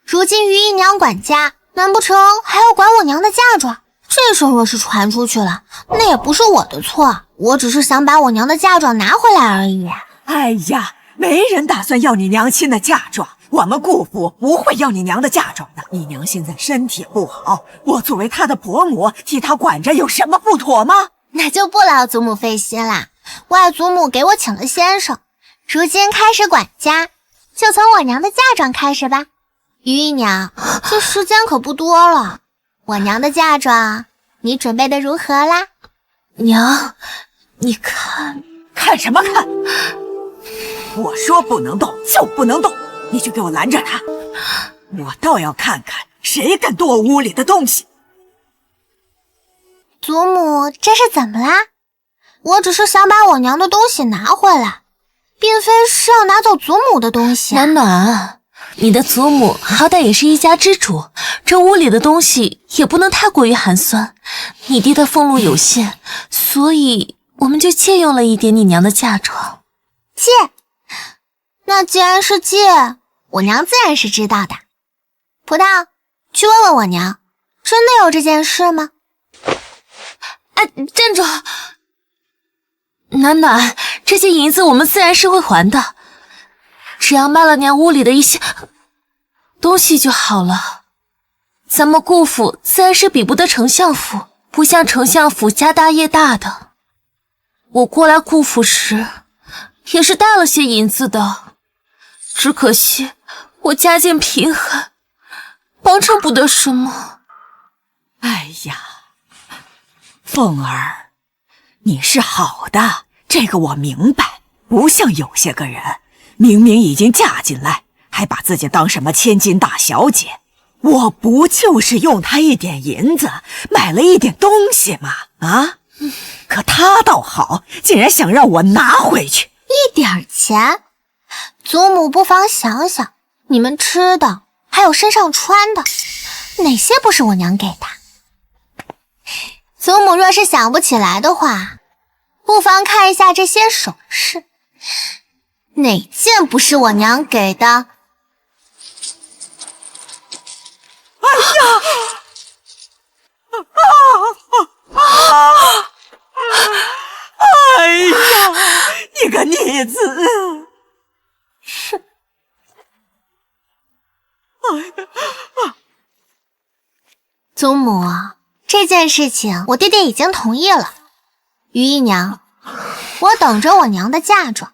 如今于姨娘管家，难不成还要管我娘的嫁妆？这事若是传出去了，那也不是我的错，我只是想把我娘的嫁妆拿回来而已。哎呀，没人打算要你娘亲的嫁妆，我们顾府不会要你娘的嫁妆的。你娘现在身体不好，我作为她的伯母替她管着，有什么不妥吗？那就不劳祖母费心啦，外祖母给我请了先生，如今开始管家，就从我娘的嫁妆开始吧。于姨娘，这时间可不多了，我娘的嫁妆你准备的如何啦？娘，你看什么看？我说不能动就不能动，你就给我拦着他。我倒要看看谁敢动我屋里的东西。祖母，这是怎么啦？我只是想把我娘的东西拿回来，并非是要拿走祖母的东西。暖暖，你的祖母好歹也是一家之主，这屋里的东西也不能太过于寒酸。你爹的俸禄有限，所以我们就借用了一点你娘的嫁妆。借？那既然是借，我娘自然是知道的。葡萄，去问问我娘，真的有这件事吗？哎，站住！暖暖，这些银子我们自然是会还的，只要卖了娘屋里的一些东西就好了。咱们顾府自然是比不得丞相府，不像丞相府家大业大的。我过来顾府时也是带了些银子的，只可惜我家境贫寒，帮衬不得什么。哎呀，凤儿，你是好的，这个我明白，不像有些个人，明明已经嫁进来，还把自己当什么千金大小姐。我不就是用他一点银子买了一点东西吗？啊，可他倒好，竟然想让我拿回去一点钱。祖母不妨想想，你们吃的还有身上穿的，哪些不是我娘给的？祖母若是想不起来的话，不妨看一下这些首饰，哪件不是我娘给的？哎呀！哎呀！你个逆子！是。祖母，这件事情我爹爹已经同意了。于姨娘，我等着我娘的嫁妆。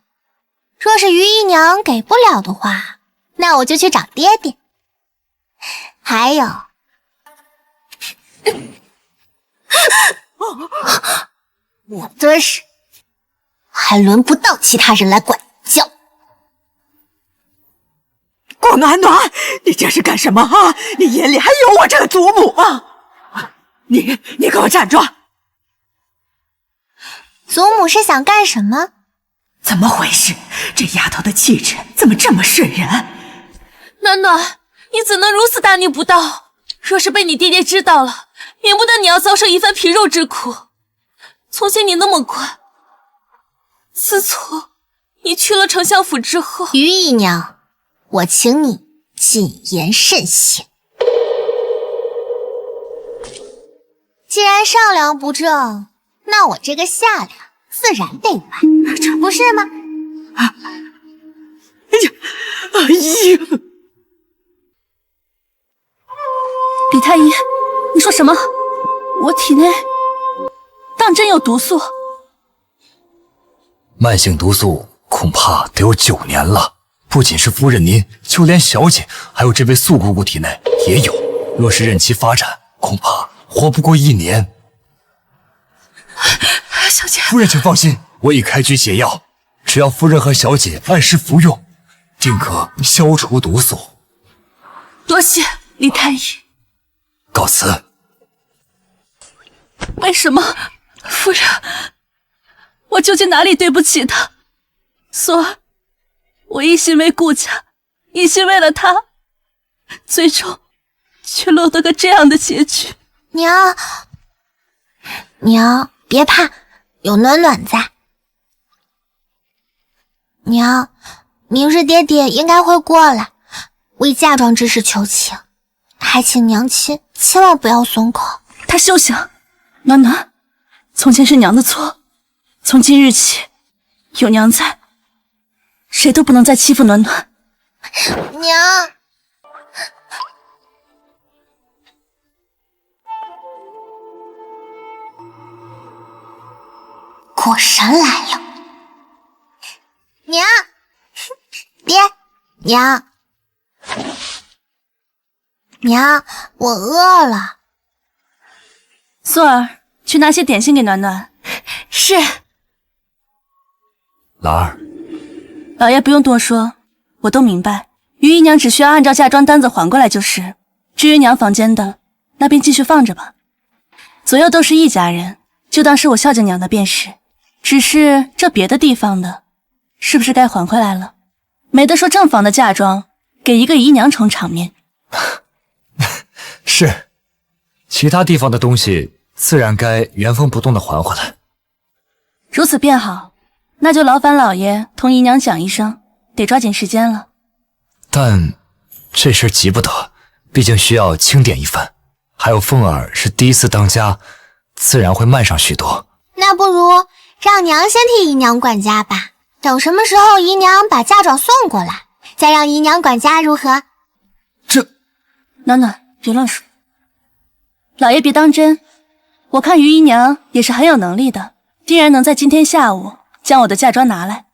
若是于姨娘给不了的话，那我就去找爹爹。还有，我的事还轮不到其他人来管教。顾暖暖，你这是干什么啊？你眼里还有我这个祖母吗？你给我站住！祖母是想干什么？怎么回事？这丫头的气质怎么这么渗人？暖暖，你怎能如此大逆不道？若是被你爹爹知道了，免不得你要遭受一番皮肉之苦。从前你那么乖，自从你去了丞相府之后，于姨娘，我请你谨言慎行。既然上梁不正，那我这个下梁自然得歪，这不是吗？哎呀！李太医，你说什么？我体内当真有毒素？慢性毒素恐怕得有9年了。不仅是夫人您，就连小姐还有这位素姑姑体内也有。若是任其发展，恐怕活不过1年。小姐，夫人请放心，我已开具解药，只要夫人和小姐按时服用，定可消除毒素。多谢李太医。告辞。为什么，夫人？我究竟哪里对不起他？索儿，我一心为顾家，一心为了他，最终却落得个这样的结局。娘，别怕，有暖暖在。娘，明日爹爹应该会过来，为嫁妆之事求情，还请娘亲千万不要松口。他休想！暖暖，从前是娘的错，从今日起，有娘在，谁都不能再欺负暖暖。娘，果然来了。娘，爹，娘，我饿了。素儿，去拿些点心给暖暖。是。兰儿，老爷不用多说，我都明白。于姨娘只需要按照嫁妆单子还过来就是。至于娘房间的，那便继续放着吧。左右都是一家人，就当是我孝敬娘的便是。只是这别的地方的，是不是该还回来了？没得说正房的嫁妆，给一个姨娘充场面。是，其他地方的东西自然该原封不动的还回来。如此便好，那就劳烦老爷同姨娘讲一声，得抓紧时间了。但这事急不得，毕竟需要清点一番。还有凤儿是第一次当家，自然会慢上许多。那不如让娘先替姨娘管家吧，等什么时候姨娘把嫁妆送过来，再让姨娘管家如何？暖暖，别乱说。老爷别当真，我看于姨娘也是很有能力的，定然能在今天下午将我的嫁妆拿来。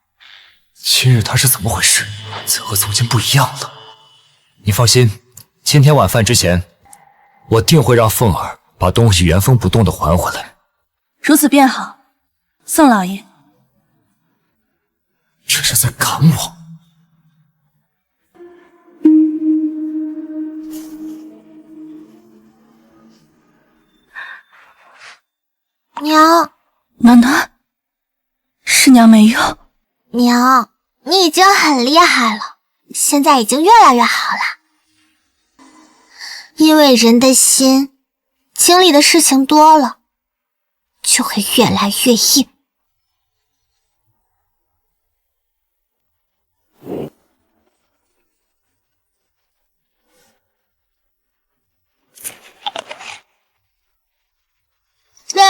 今日她是怎么回事？怎和从前不一样了？你放心，今天晚饭之前，我定会让凤儿把东西原封不动的还回来。如此便好，宋老爷。这是在赶我。娘，暖暖，是娘没有。娘，你已经很厉害了，现在已经越来越好了。因为人的心经历的事情多了，就会越来越硬。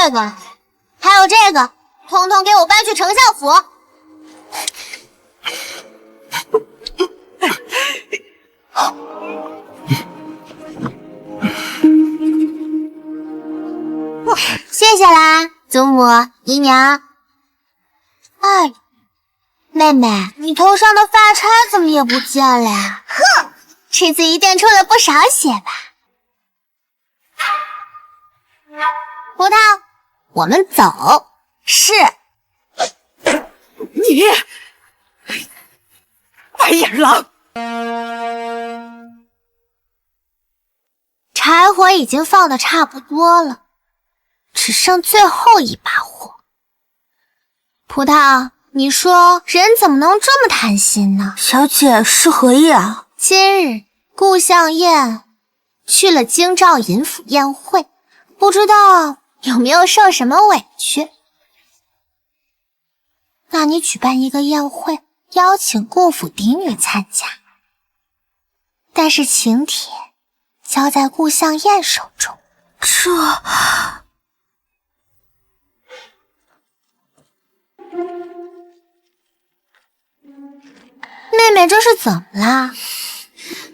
这个，还有这个，统统给我搬去丞相府。谢谢啦，祖母、姨娘。哎，妹妹，你头上的发钗怎么也不见了呀？哼，这次一定出了不少血吧？葡萄，我们走。是。你，白眼狼！柴火已经放得差不多了，只剩最后一把火。葡萄，你说人怎么能这么贪心呢？小姐是何意啊？今日顾向燕去了京兆尹府宴会，不知道有没有受什么委屈？那你举办一个宴会，邀请顾府嫡女参加，但是请帖交在顾向燕手中。这……妹妹这是怎么啦？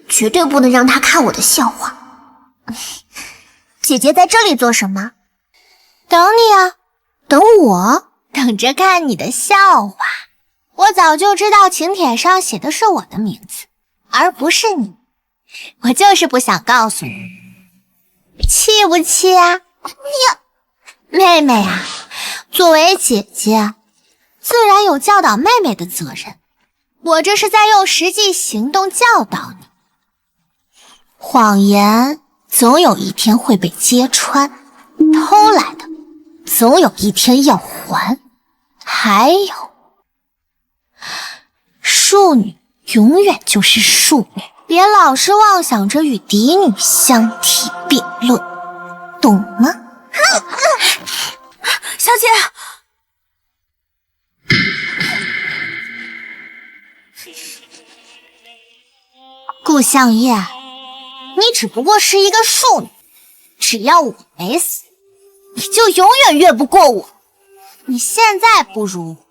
绝对不能让她看我的笑话。姐姐在这里做什么？等你啊。等我？等着看你的笑话。我早就知道请帖上写的是我的名字，而不是你。我就是不想告诉你。气不气啊？妹妹啊，作为姐姐，自然有教导妹妹的责任。我这是在用实际行动教导你。谎言总有一天会被揭穿，偷来的总有一天要还。还有，庶女永远就是庶女，别老是妄想着与嫡女相提并论，懂吗？小姐，顾向燕，你只不过是一个庶女，只要我没死，你就永远越不过我。你现在不如我，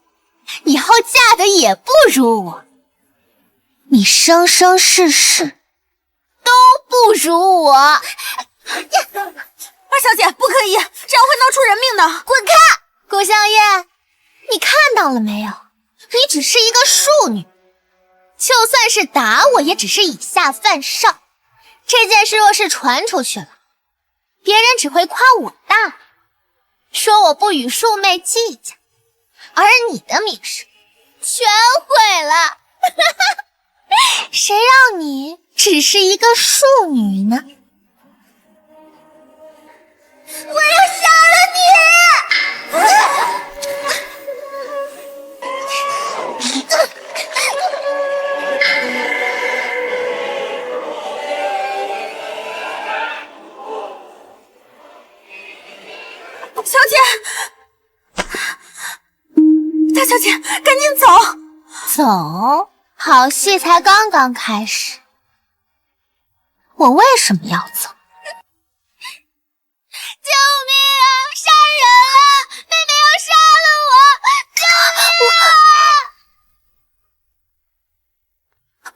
以后嫁的也不如我，你生生世世都不如我。二小姐，不可以，这样会闹出人命的。滚开！顾向燕，你看到了没有？你只是一个庶女，就算是打我，也只是以下犯上。这件事若是传出去了，别人只会夸我大，说我不与庶妹计较，而你的名声全毁了。谁让你只是一个庶女呢？我要杀了你！小姐，大小姐，赶紧走！走？好戏才刚刚开始。我为什么要走？救命啊！杀人了！妹妹要杀了我！救命啊！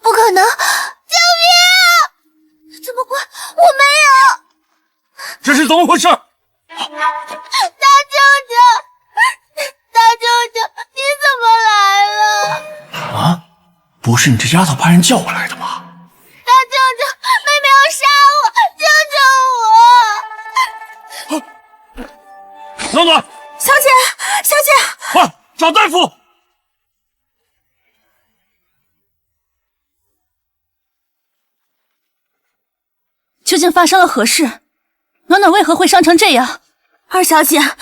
不可能！救命啊！怎么会？我没有！这是怎么回事？大舅舅，大舅舅，你怎么来了？啊，不是你这丫头把人叫过来的吗？大舅舅，妹妹要杀我，救救我！暖暖，小姐，小姐，快找大夫！究竟发生了何事？暖暖为何会伤成这样？二小姐，你好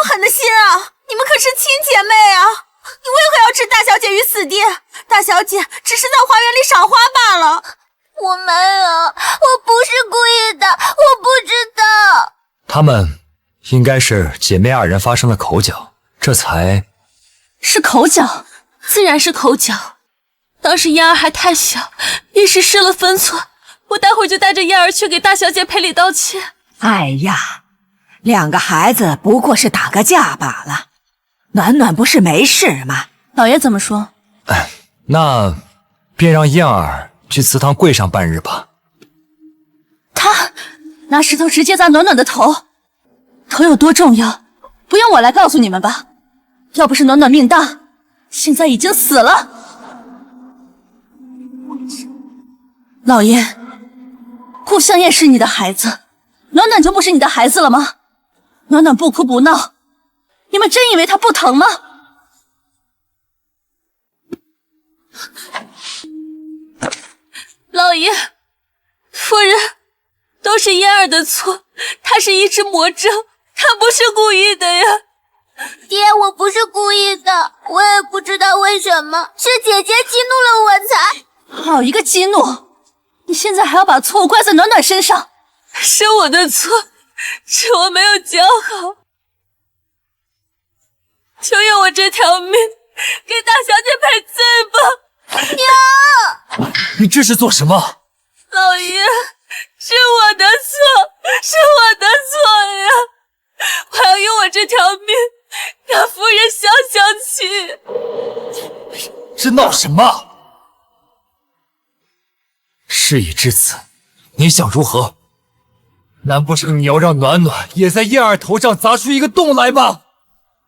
狠的心啊！你们可是亲姐妹啊！你为何要置大小姐于死地？大小姐只是在花园里赏花罢了。我没有，我不是故意的，我不知道。他们应该是姐妹二人发生了口角，这才……是口角？自然是口角。当时燕儿还太小，一时失了分寸。我待会就带着燕儿去给大小姐赔礼道歉。哎呀， 2个孩子不过是打个架罢了。暖暖不是没事吗？老爷怎么说？那便让燕儿去祠堂跪上半日吧。他拿石头直接砸暖暖的头，头有多重要，不用我来告诉你们吧？要不是暖暖命大，现在已经死了。老爷，顾香叶是你的孩子，暖暖就不是你的孩子了吗？暖暖不哭不闹，你们真以为她不疼吗？老爷，夫人，都是燕儿的错，她是一只魔怔，她不是故意的呀。爹，我不是故意的，我也不知道为什么，是姐姐激怒了我才……好一个激怒！你现在还要把错误怪在暖暖身上？是我的错，是我没有教好。就用我这条命给大小姐赔罪吧！娘，你这是做什么？老爷，是我的错，是我的错呀！我要用我这条命让夫人消气。这闹什么？事已至此，你想如何？难不成你要让暖暖也在燕儿头上砸出一个洞来吗？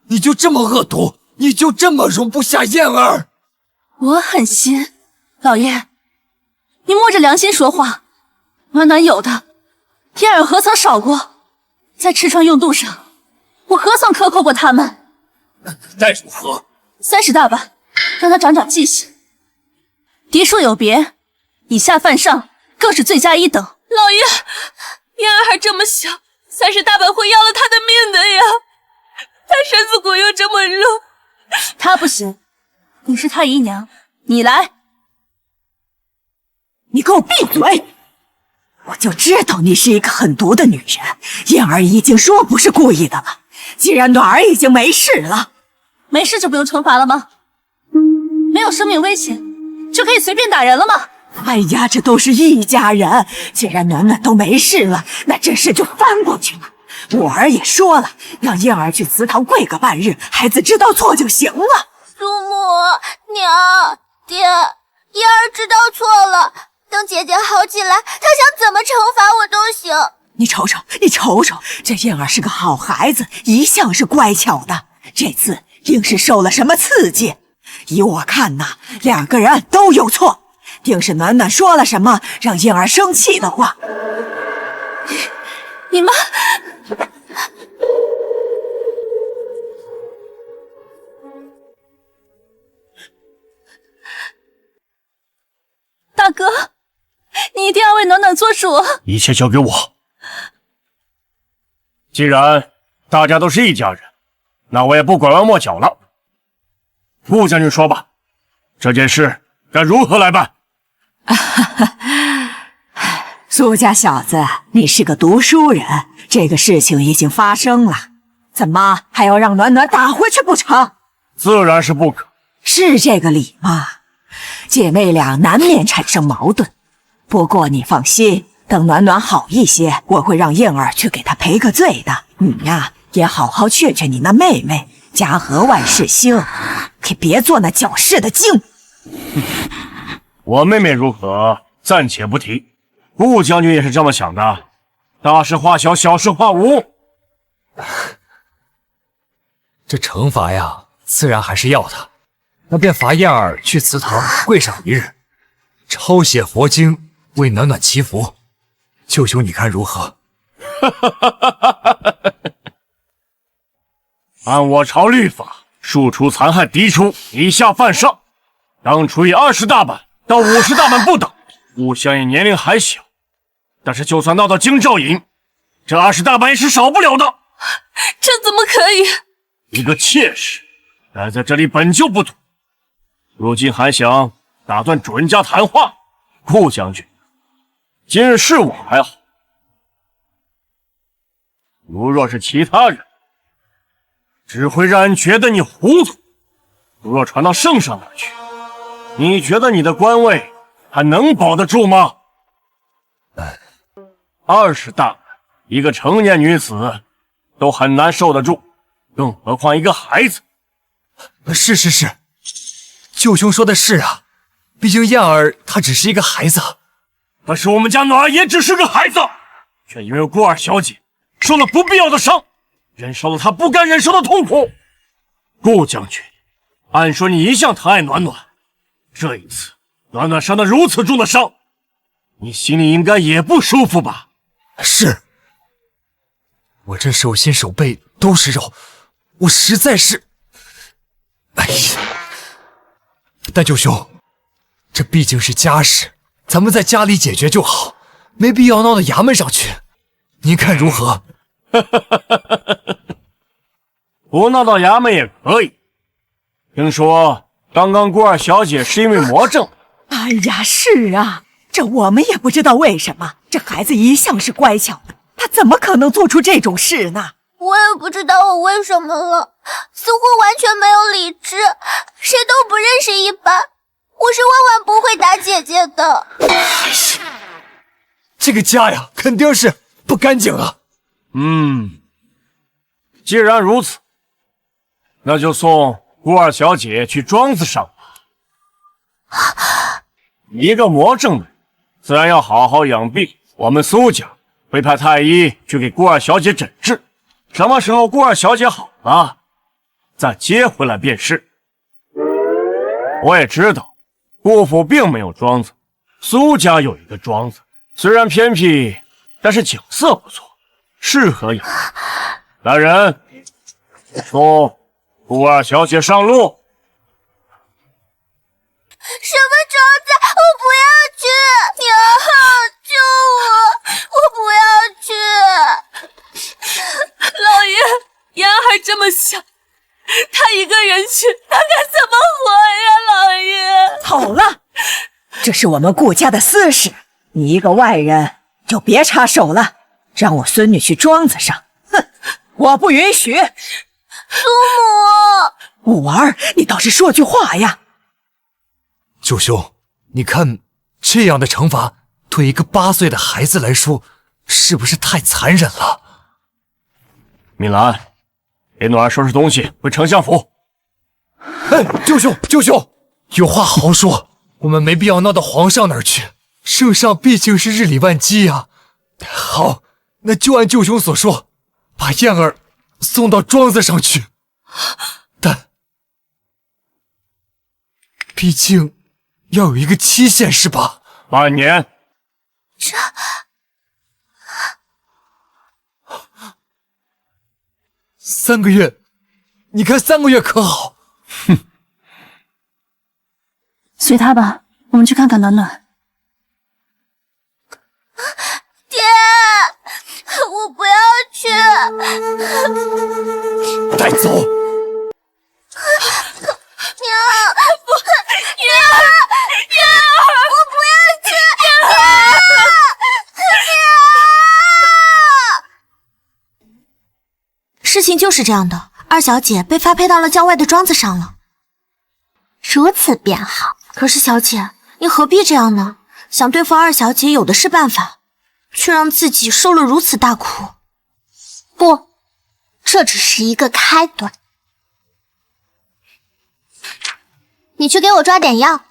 你就这么恶毒？你就这么容不下燕儿？我狠心，老爷，你摸着良心说话。暖暖有的，燕儿何曾少过？在吃穿用度上，我何曾克扣过他们？再如何？30大板，让他长长记性。嫡庶有别，以下犯上，更是罪加一等。老爷，燕儿还这么小，30大板会要了他的命的呀！他身子骨又这么弱，他不行，你是他姨娘，你来。你给我闭嘴！我就知道你是一个狠毒的女人。燕儿已经说不是故意的了，既然暖儿已经没事了，没事就不用惩罚了吗？没有生命危险，就可以随便打人了吗？哎呀，这都是一家人，既然暖暖都没事了，那这事就翻过去了。我儿也说了，让燕儿去祠堂跪个半日，孩子知道错就行了。祖母、娘、爹，燕儿知道错了，等姐姐好起来，她想怎么惩罚我都行。你瞅瞅，这燕儿是个好孩子，一向是乖巧的，这次定是受了什么刺激。依我看呐，2个人都有错，定是暖暖说了什么让燕儿生气的话。你们，大哥，你一定要为暖暖做主。一切交给我。既然大家都是一家人，那我也不拐弯抹角了。顾将军说吧，这件事该如何来办？苏家小子，你是个读书人，这个事情已经发生了，怎么还要让暖暖打回去不成？自然是不可。是这个理吗？姐妹俩难免产生矛盾，不过你放心，等暖暖好一些，我会让燕儿去给她赔个罪的。你呀，也好好劝劝你那妹妹，家和万事兴，可别做那搅事的精。我妹妹如何，暂且不提。顾将军也是这么想的，大事化小，小事化无。这惩罚呀，自然还是要的。那便罚燕儿去祠堂跪上一日，抄写佛经，为暖暖祈福。舅舅，你看如何？按我朝律法，庶出残害嫡出，以下犯上，当处以20大板到50大板不等。顾香叶年龄还小，但是就算闹到京兆尹，这20大板也是少不了的。这怎么可以？一个妾室，待在这里本就不妥，如今还想打断主人家谈话。顾将军，今日是我还好，如若是其他人，只会让人觉得你糊涂。如若传到圣上那儿去，你觉得你的官位还能保得住吗？20大板，一个成年女子都很难受得住，更何况一个孩子。是，舅兄说的是啊，毕竟燕儿她只是一个孩子。可是我们家暖儿也只是个孩子，却因为顾二小姐受了不必要的伤，忍受了她不该忍受的痛苦。顾将军，按说你一向疼爱暖暖，这一次暖暖伤得如此重的伤，你心里应该也不舒服吧？是，我这手心手背都是肉，我实在是……哎呀！但舅兄，这毕竟是家事，咱们在家里解决就好，没必要闹到衙门上去。您看如何？不闹到衙门也可以。听说刚刚顾二小姐是因为魔怔。哎呀，是啊，这我们也不知道为什么，这孩子一向是乖巧的，他怎么可能做出这种事呢？我也不知道我为什么了，似乎完全没有理智，谁都不认识一般。我是万万不会打姐姐的。这个家呀，肯定是不干净啊。既然如此，那就送顾二小姐去庄子上吧。一个魔怔的人，自然要好好养病。我们苏家会派太医去给顾二小姐诊治，什么时候顾二小姐好了，再接回来便是。我也知道顾府并没有庄子，苏家有一个庄子，虽然偏僻，但是景色不错，适合养。来人，送顾二小姐上路。什么庄子？我不要去！娘，救我！我不要去！老爷，妍儿这么小，她一个人去，她该怎么活呀？老爷，好了，这是我们顾家的私事，你一个外人就别插手了。让我孙女去庄子上，哼，我不允许。祖母，五儿，你倒是说句话呀！舅兄，你看这样的惩罚对一个8岁的孩子来说，是不是太残忍了？敏兰，给暖儿收拾东西回丞相府。哎，舅兄，有话好好说，我们没必要闹到皇上那儿去。圣上毕竟是日理万机呀。好，那就按舅兄所说，把燕儿送到庄子上去。但毕竟要有一个期限，是吧？半年。这3个月，你看3个月可好？哼，随他吧，我们去看看暖暖。爹，我不要去。带走。娘，不，娘，我不要去。事情就是这样的，二小姐被发配到了郊外的庄子上了。如此便好。可是小姐，你何必这样呢？想对付二小姐有的是办法，却让自己受了如此大苦。不，这只是一个开端。你去给我抓点药，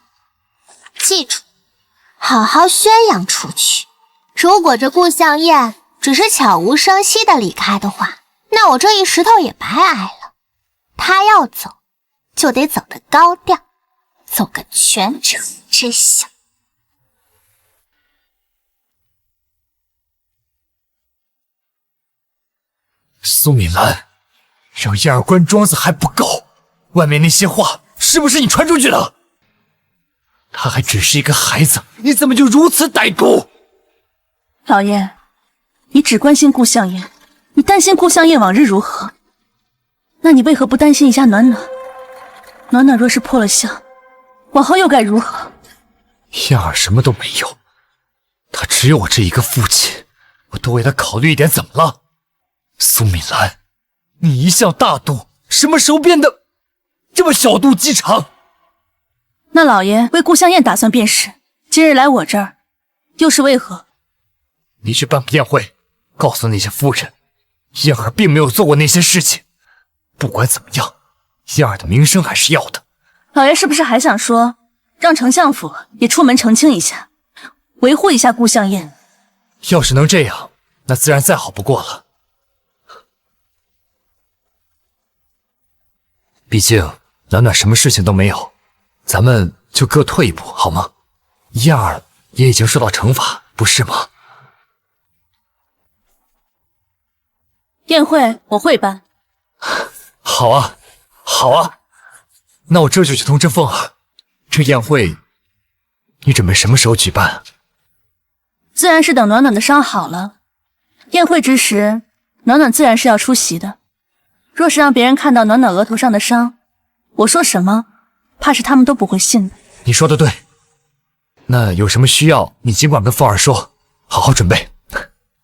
记住，好好宣扬出去。如果这顾向燕只是悄无声息的离开的话，那我这一石头也白挨了。他要走，就得走得高调，走个全城知晓。苏敏兰，让燕儿关庄子还不够，外面那些话是不是你传出去的？他还只是一个孩子，你怎么就如此歹毒？老爷，你只关心顾向燕，你担心顾向燕往日如何？那你为何不担心一下暖暖？暖暖若是破了相，往后又该如何？燕儿什么都没有，他只有我这一个父亲，我多为他考虑一点，怎么了？苏敏兰，你一向大度，什么时候变得这么小肚鸡肠？那老爷为顾向燕打算便是，今日来我这儿，又是为何？你去办个宴会，告诉那些夫人，燕儿并没有做过那些事情。不管怎么样，燕儿的名声还是要的。老爷是不是还想说，让丞相府也出门澄清一下，维护一下顾向燕？要是能这样，那自然再好不过了。毕竟暖暖什么事情都没有，咱们就各退一步好吗？燕儿也已经受到惩罚，不是吗？宴会我会办。好啊，好啊，那我这就去通知凤儿。这宴会，你准备什么时候举办？自然是等暖暖的伤好了。宴会之时，暖暖自然是要出席的。若是让别人看到暖暖额头上的伤，我说什么，怕是他们都不会信的。你说的对，那有什么需要，你尽管跟凤儿说，好好准备，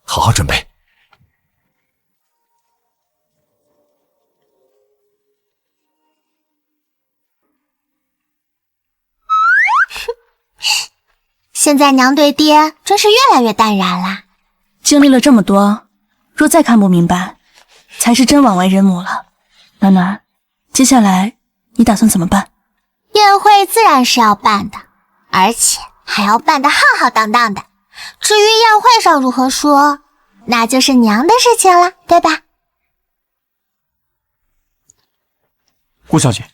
好好准备。现在娘对爹真是越来越淡然啦。经历了这么多，若再看不明白，才是真枉为人母了。暖暖，接下来你打算怎么办？宴会自然是要办的，而且还要办得浩浩荡荡的。至于宴会上如何说，那就是娘的事情了，对吧？顾小姐，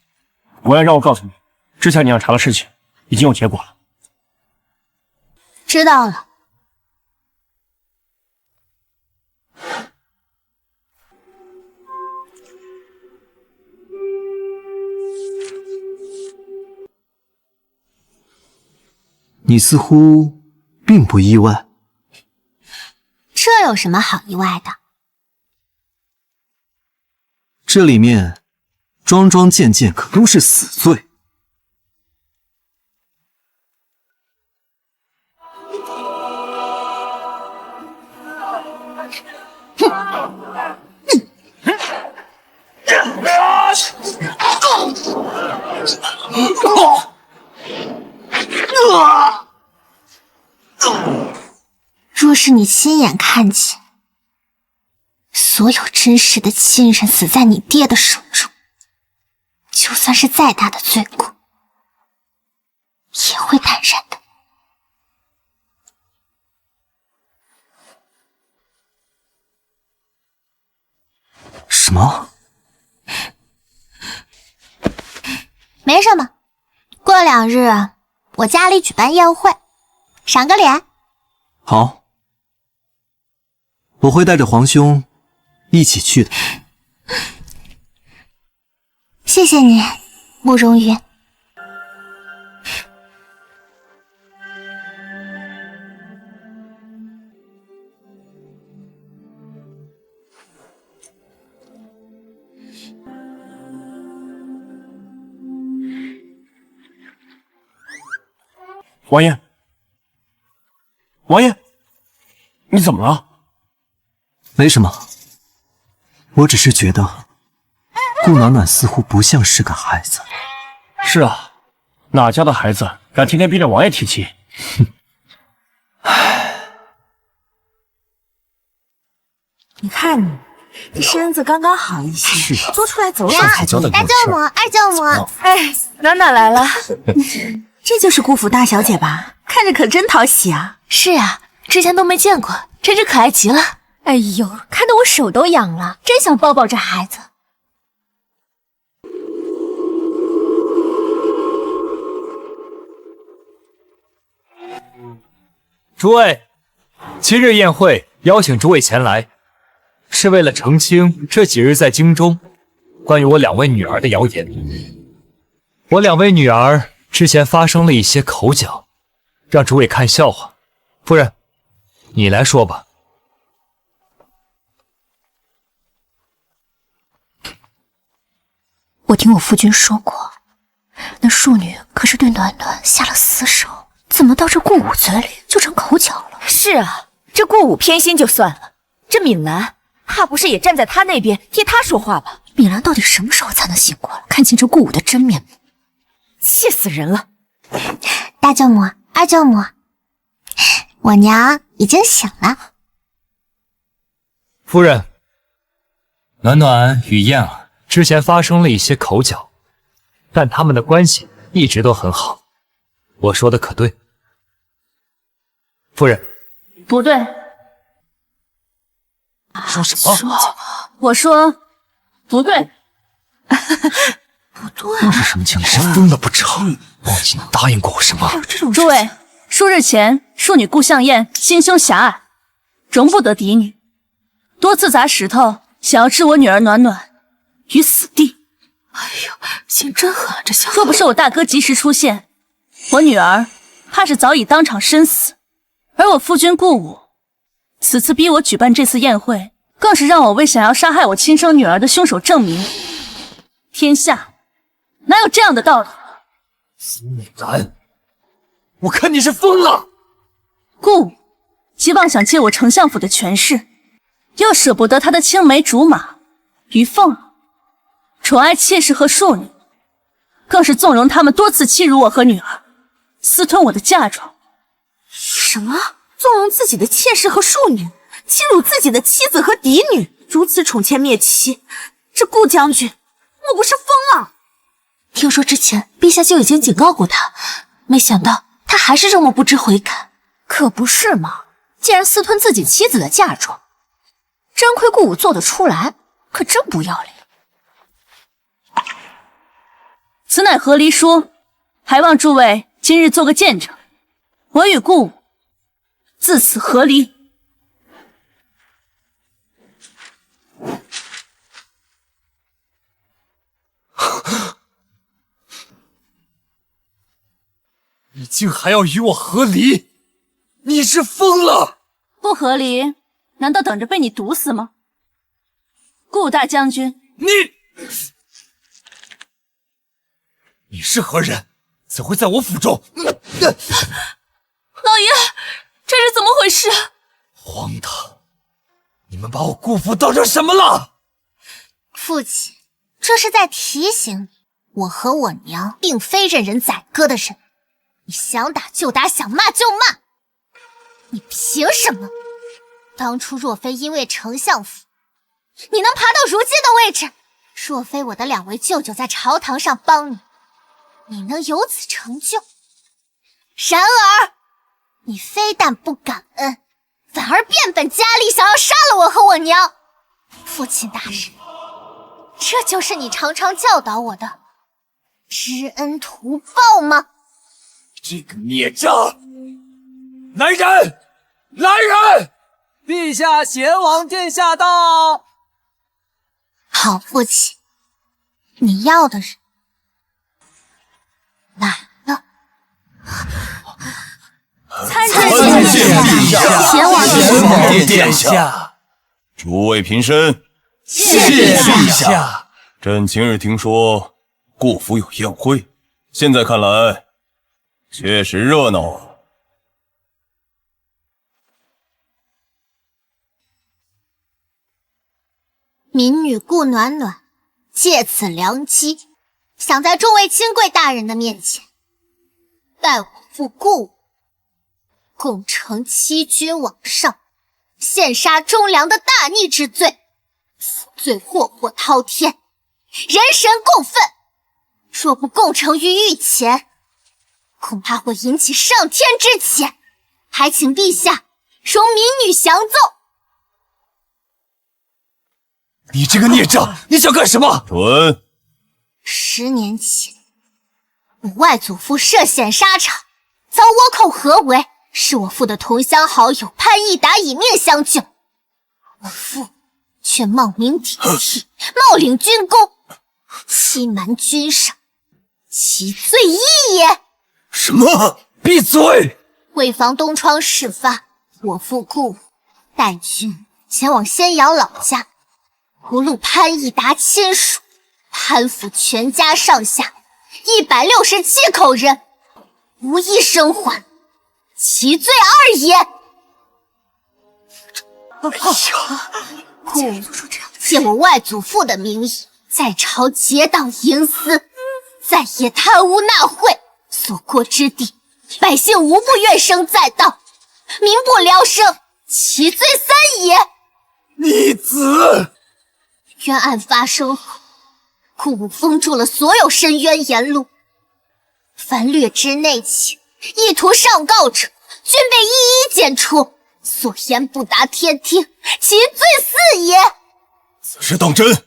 我要让我告诉你，之前你要查的事情已经有结果了。知道了。你似乎并不意外。这有什么好意外的？这里面桩桩件件可都是死罪。若是你亲眼看见所有真实的亲人死在你爹的手中，就算是再大的罪过，也会坦然的。什么？没什么，过2日我家里举办宴会，赏个脸。好，我会带着皇兄一起去的。谢谢你，慕容云。王爷，王爷，你怎么了？没什么，我只是觉得顾暖暖似乎不像是个孩子。是啊，哪家的孩子敢天天逼着王爷提亲？你看你，这身子刚刚好一些，是啊，多出来走走才对。大舅母，二舅母，哎，暖暖来了。这就是顾府大小姐吧？看着可真讨喜啊！是啊，之前都没见过，真是可爱极了。哎呦，看得我手都痒了，真想抱抱这孩子。诸位，今日宴会邀请诸位前来，是为了澄清这几日在京中关于我2位女儿的谣言。我2位女儿之前发生了一些口角，让诸位看笑话。夫人，你来说吧。我听我夫君说过，那庶女可是对暖暖下了死手，怎么到这顾武嘴里就成口角了？是啊，这顾武偏心就算了，这敏兰怕不是也站在他那边替他说话吧？敏兰到底什么时候才能醒过来，看清这顾武的真面目？气死人了！大舅母，二舅母，我娘已经醒了。夫人，暖暖与燕儿之前发生了一些口角，但他们的关系一直都很好。我说的可对？夫人，不对。说什么？我说不对。不对，这是什么情况？是疯了不成？忘记你答应过我什么？诸位，数日前庶女顾向燕心胸狭隘，容不得嫡女，多次砸石头，想要置我女儿暖暖于死地。哎呦，心真狠，这小子！若不是我大哥及时出现，我女儿怕是早已当场身死。而我夫君顾武此次逼我举办这次宴会，更是让我为想要杀害我亲生女儿的凶手证明。天下哪有这样的道理？苏美兰，我看你是疯了！顾武既妄想借我丞相府的权势，又舍不得他的青梅竹马于凤儿，宠爱妾室和庶女，更是纵容他们多次欺辱我和女儿，私吞我的嫁妆。什么？纵容自己的妾室和庶女，欺辱自己的妻子和嫡女，如此宠妾灭妻，这顾将军莫不是疯了？听说之前陛下就已经警告过他，没想到他还是这么不知悔改。可不是嘛，竟然私吞自己妻子的嫁妆，真亏顾武做得出来，可真不要脸。此乃和离说，还望诸位今日做个见证，我与顾武自此和离。你竟还要与我和离？你是疯了！不和离，难道等着被你毒死吗？顾大将军，你是何人？怎会在我府中？老爷，这是怎么回事？荒唐！你们把我顾府当成什么了？父亲，这是在提醒你，我和我娘并非任人宰割的人。你想打就打，想骂就骂，你凭什么？当初若非因为丞相府，你能爬到如今的位置；若非我的两位舅舅在朝堂上帮你，你能有此成就。然而，你非但不感恩，反而变本加厉，想要杀了我和我娘。父亲大人，这就是你常常教导我的知恩图报吗？这个孽障！来人！来人！陛下，贤王殿下到。好，父亲，你要的人来了。参见陛下，贤王殿下，诸位平身。谢陛下。朕今日听说顾府有宴会，现在看来确实热闹啊。民女顾暖暖借此良机，想在众位亲贵大人的面前代我父顾武共承欺君罔上、陷杀忠良的大逆之罪，此罪祸祸滔天，人神共愤。若不共呈于御前，恐怕会引起上天之谴，还请陛下容民女详奏。你这个孽障，你想干什么？准。10年前，我外祖父涉险沙场，遭倭寇合围，是我父的同乡好友潘义达以命相救，我父却冒名顶替，冒领军功，欺瞒君上，其罪一也。什么？闭嘴！为防东窗事发，我父顾武带军前往仙瑶老家，俘虏潘义达亲属潘府全家上下167口人，无一生还，其罪2也。顾武借我外祖父的名义，在朝结党营私，在野贪污纳贿，所过之地，百姓无不怨声载道，民不聊生，其罪3也。逆子！冤案发生后，顾武封住了所有申冤言路，凡略知内情，意图上告者，均被一一剪除。所言不达天听，其罪四也。此事当真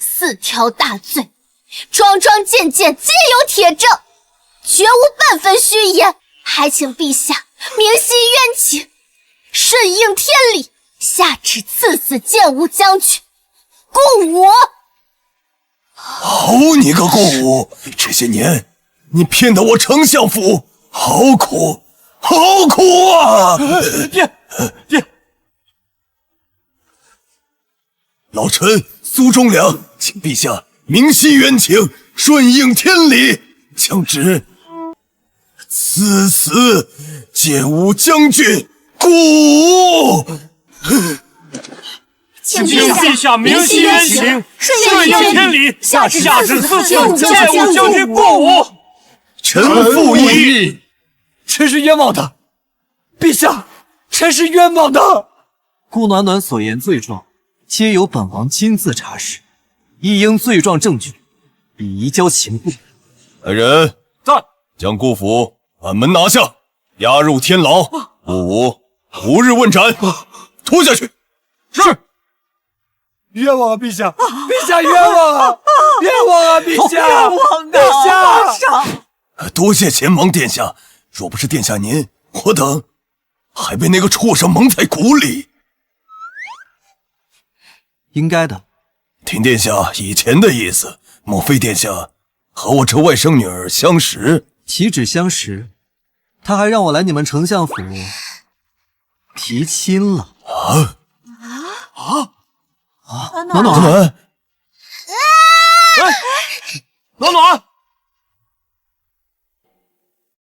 ？4条大罪，桩桩件件皆有铁证，绝无半分虚言。还请陛下明晰冤情，顺应天理，下旨赐死建武将军顾武。好你个顾武，这些年你骗得我丞相府好苦好苦啊！爹，老臣苏忠良请陛下明晰冤情，顺应天理，将旨赐死建武将军顾武。请陛下明晰冤情，顺应天理，下旨赐死建武将军顾武。臣附议。臣是冤枉的，陛下，臣是冤枉的。顾暖暖所言罪状，皆由本王亲自查实，一应罪状证据，已移交刑部。来人，在，将顾府按门拿下，押入天牢。顾武5日问斩，拖下去。是。冤枉啊，陛下！陛下冤枉啊！冤枉啊，陛下！冤枉的陛下！多谢前王殿下，若不是殿下您，我等还被那个畜生蒙在鼓里。应该的。听殿下以前的意思，莫非殿下和我这外甥女儿相识？岂止相识，他还让我来你们丞相府提亲了。暖暖，哎，暖暖，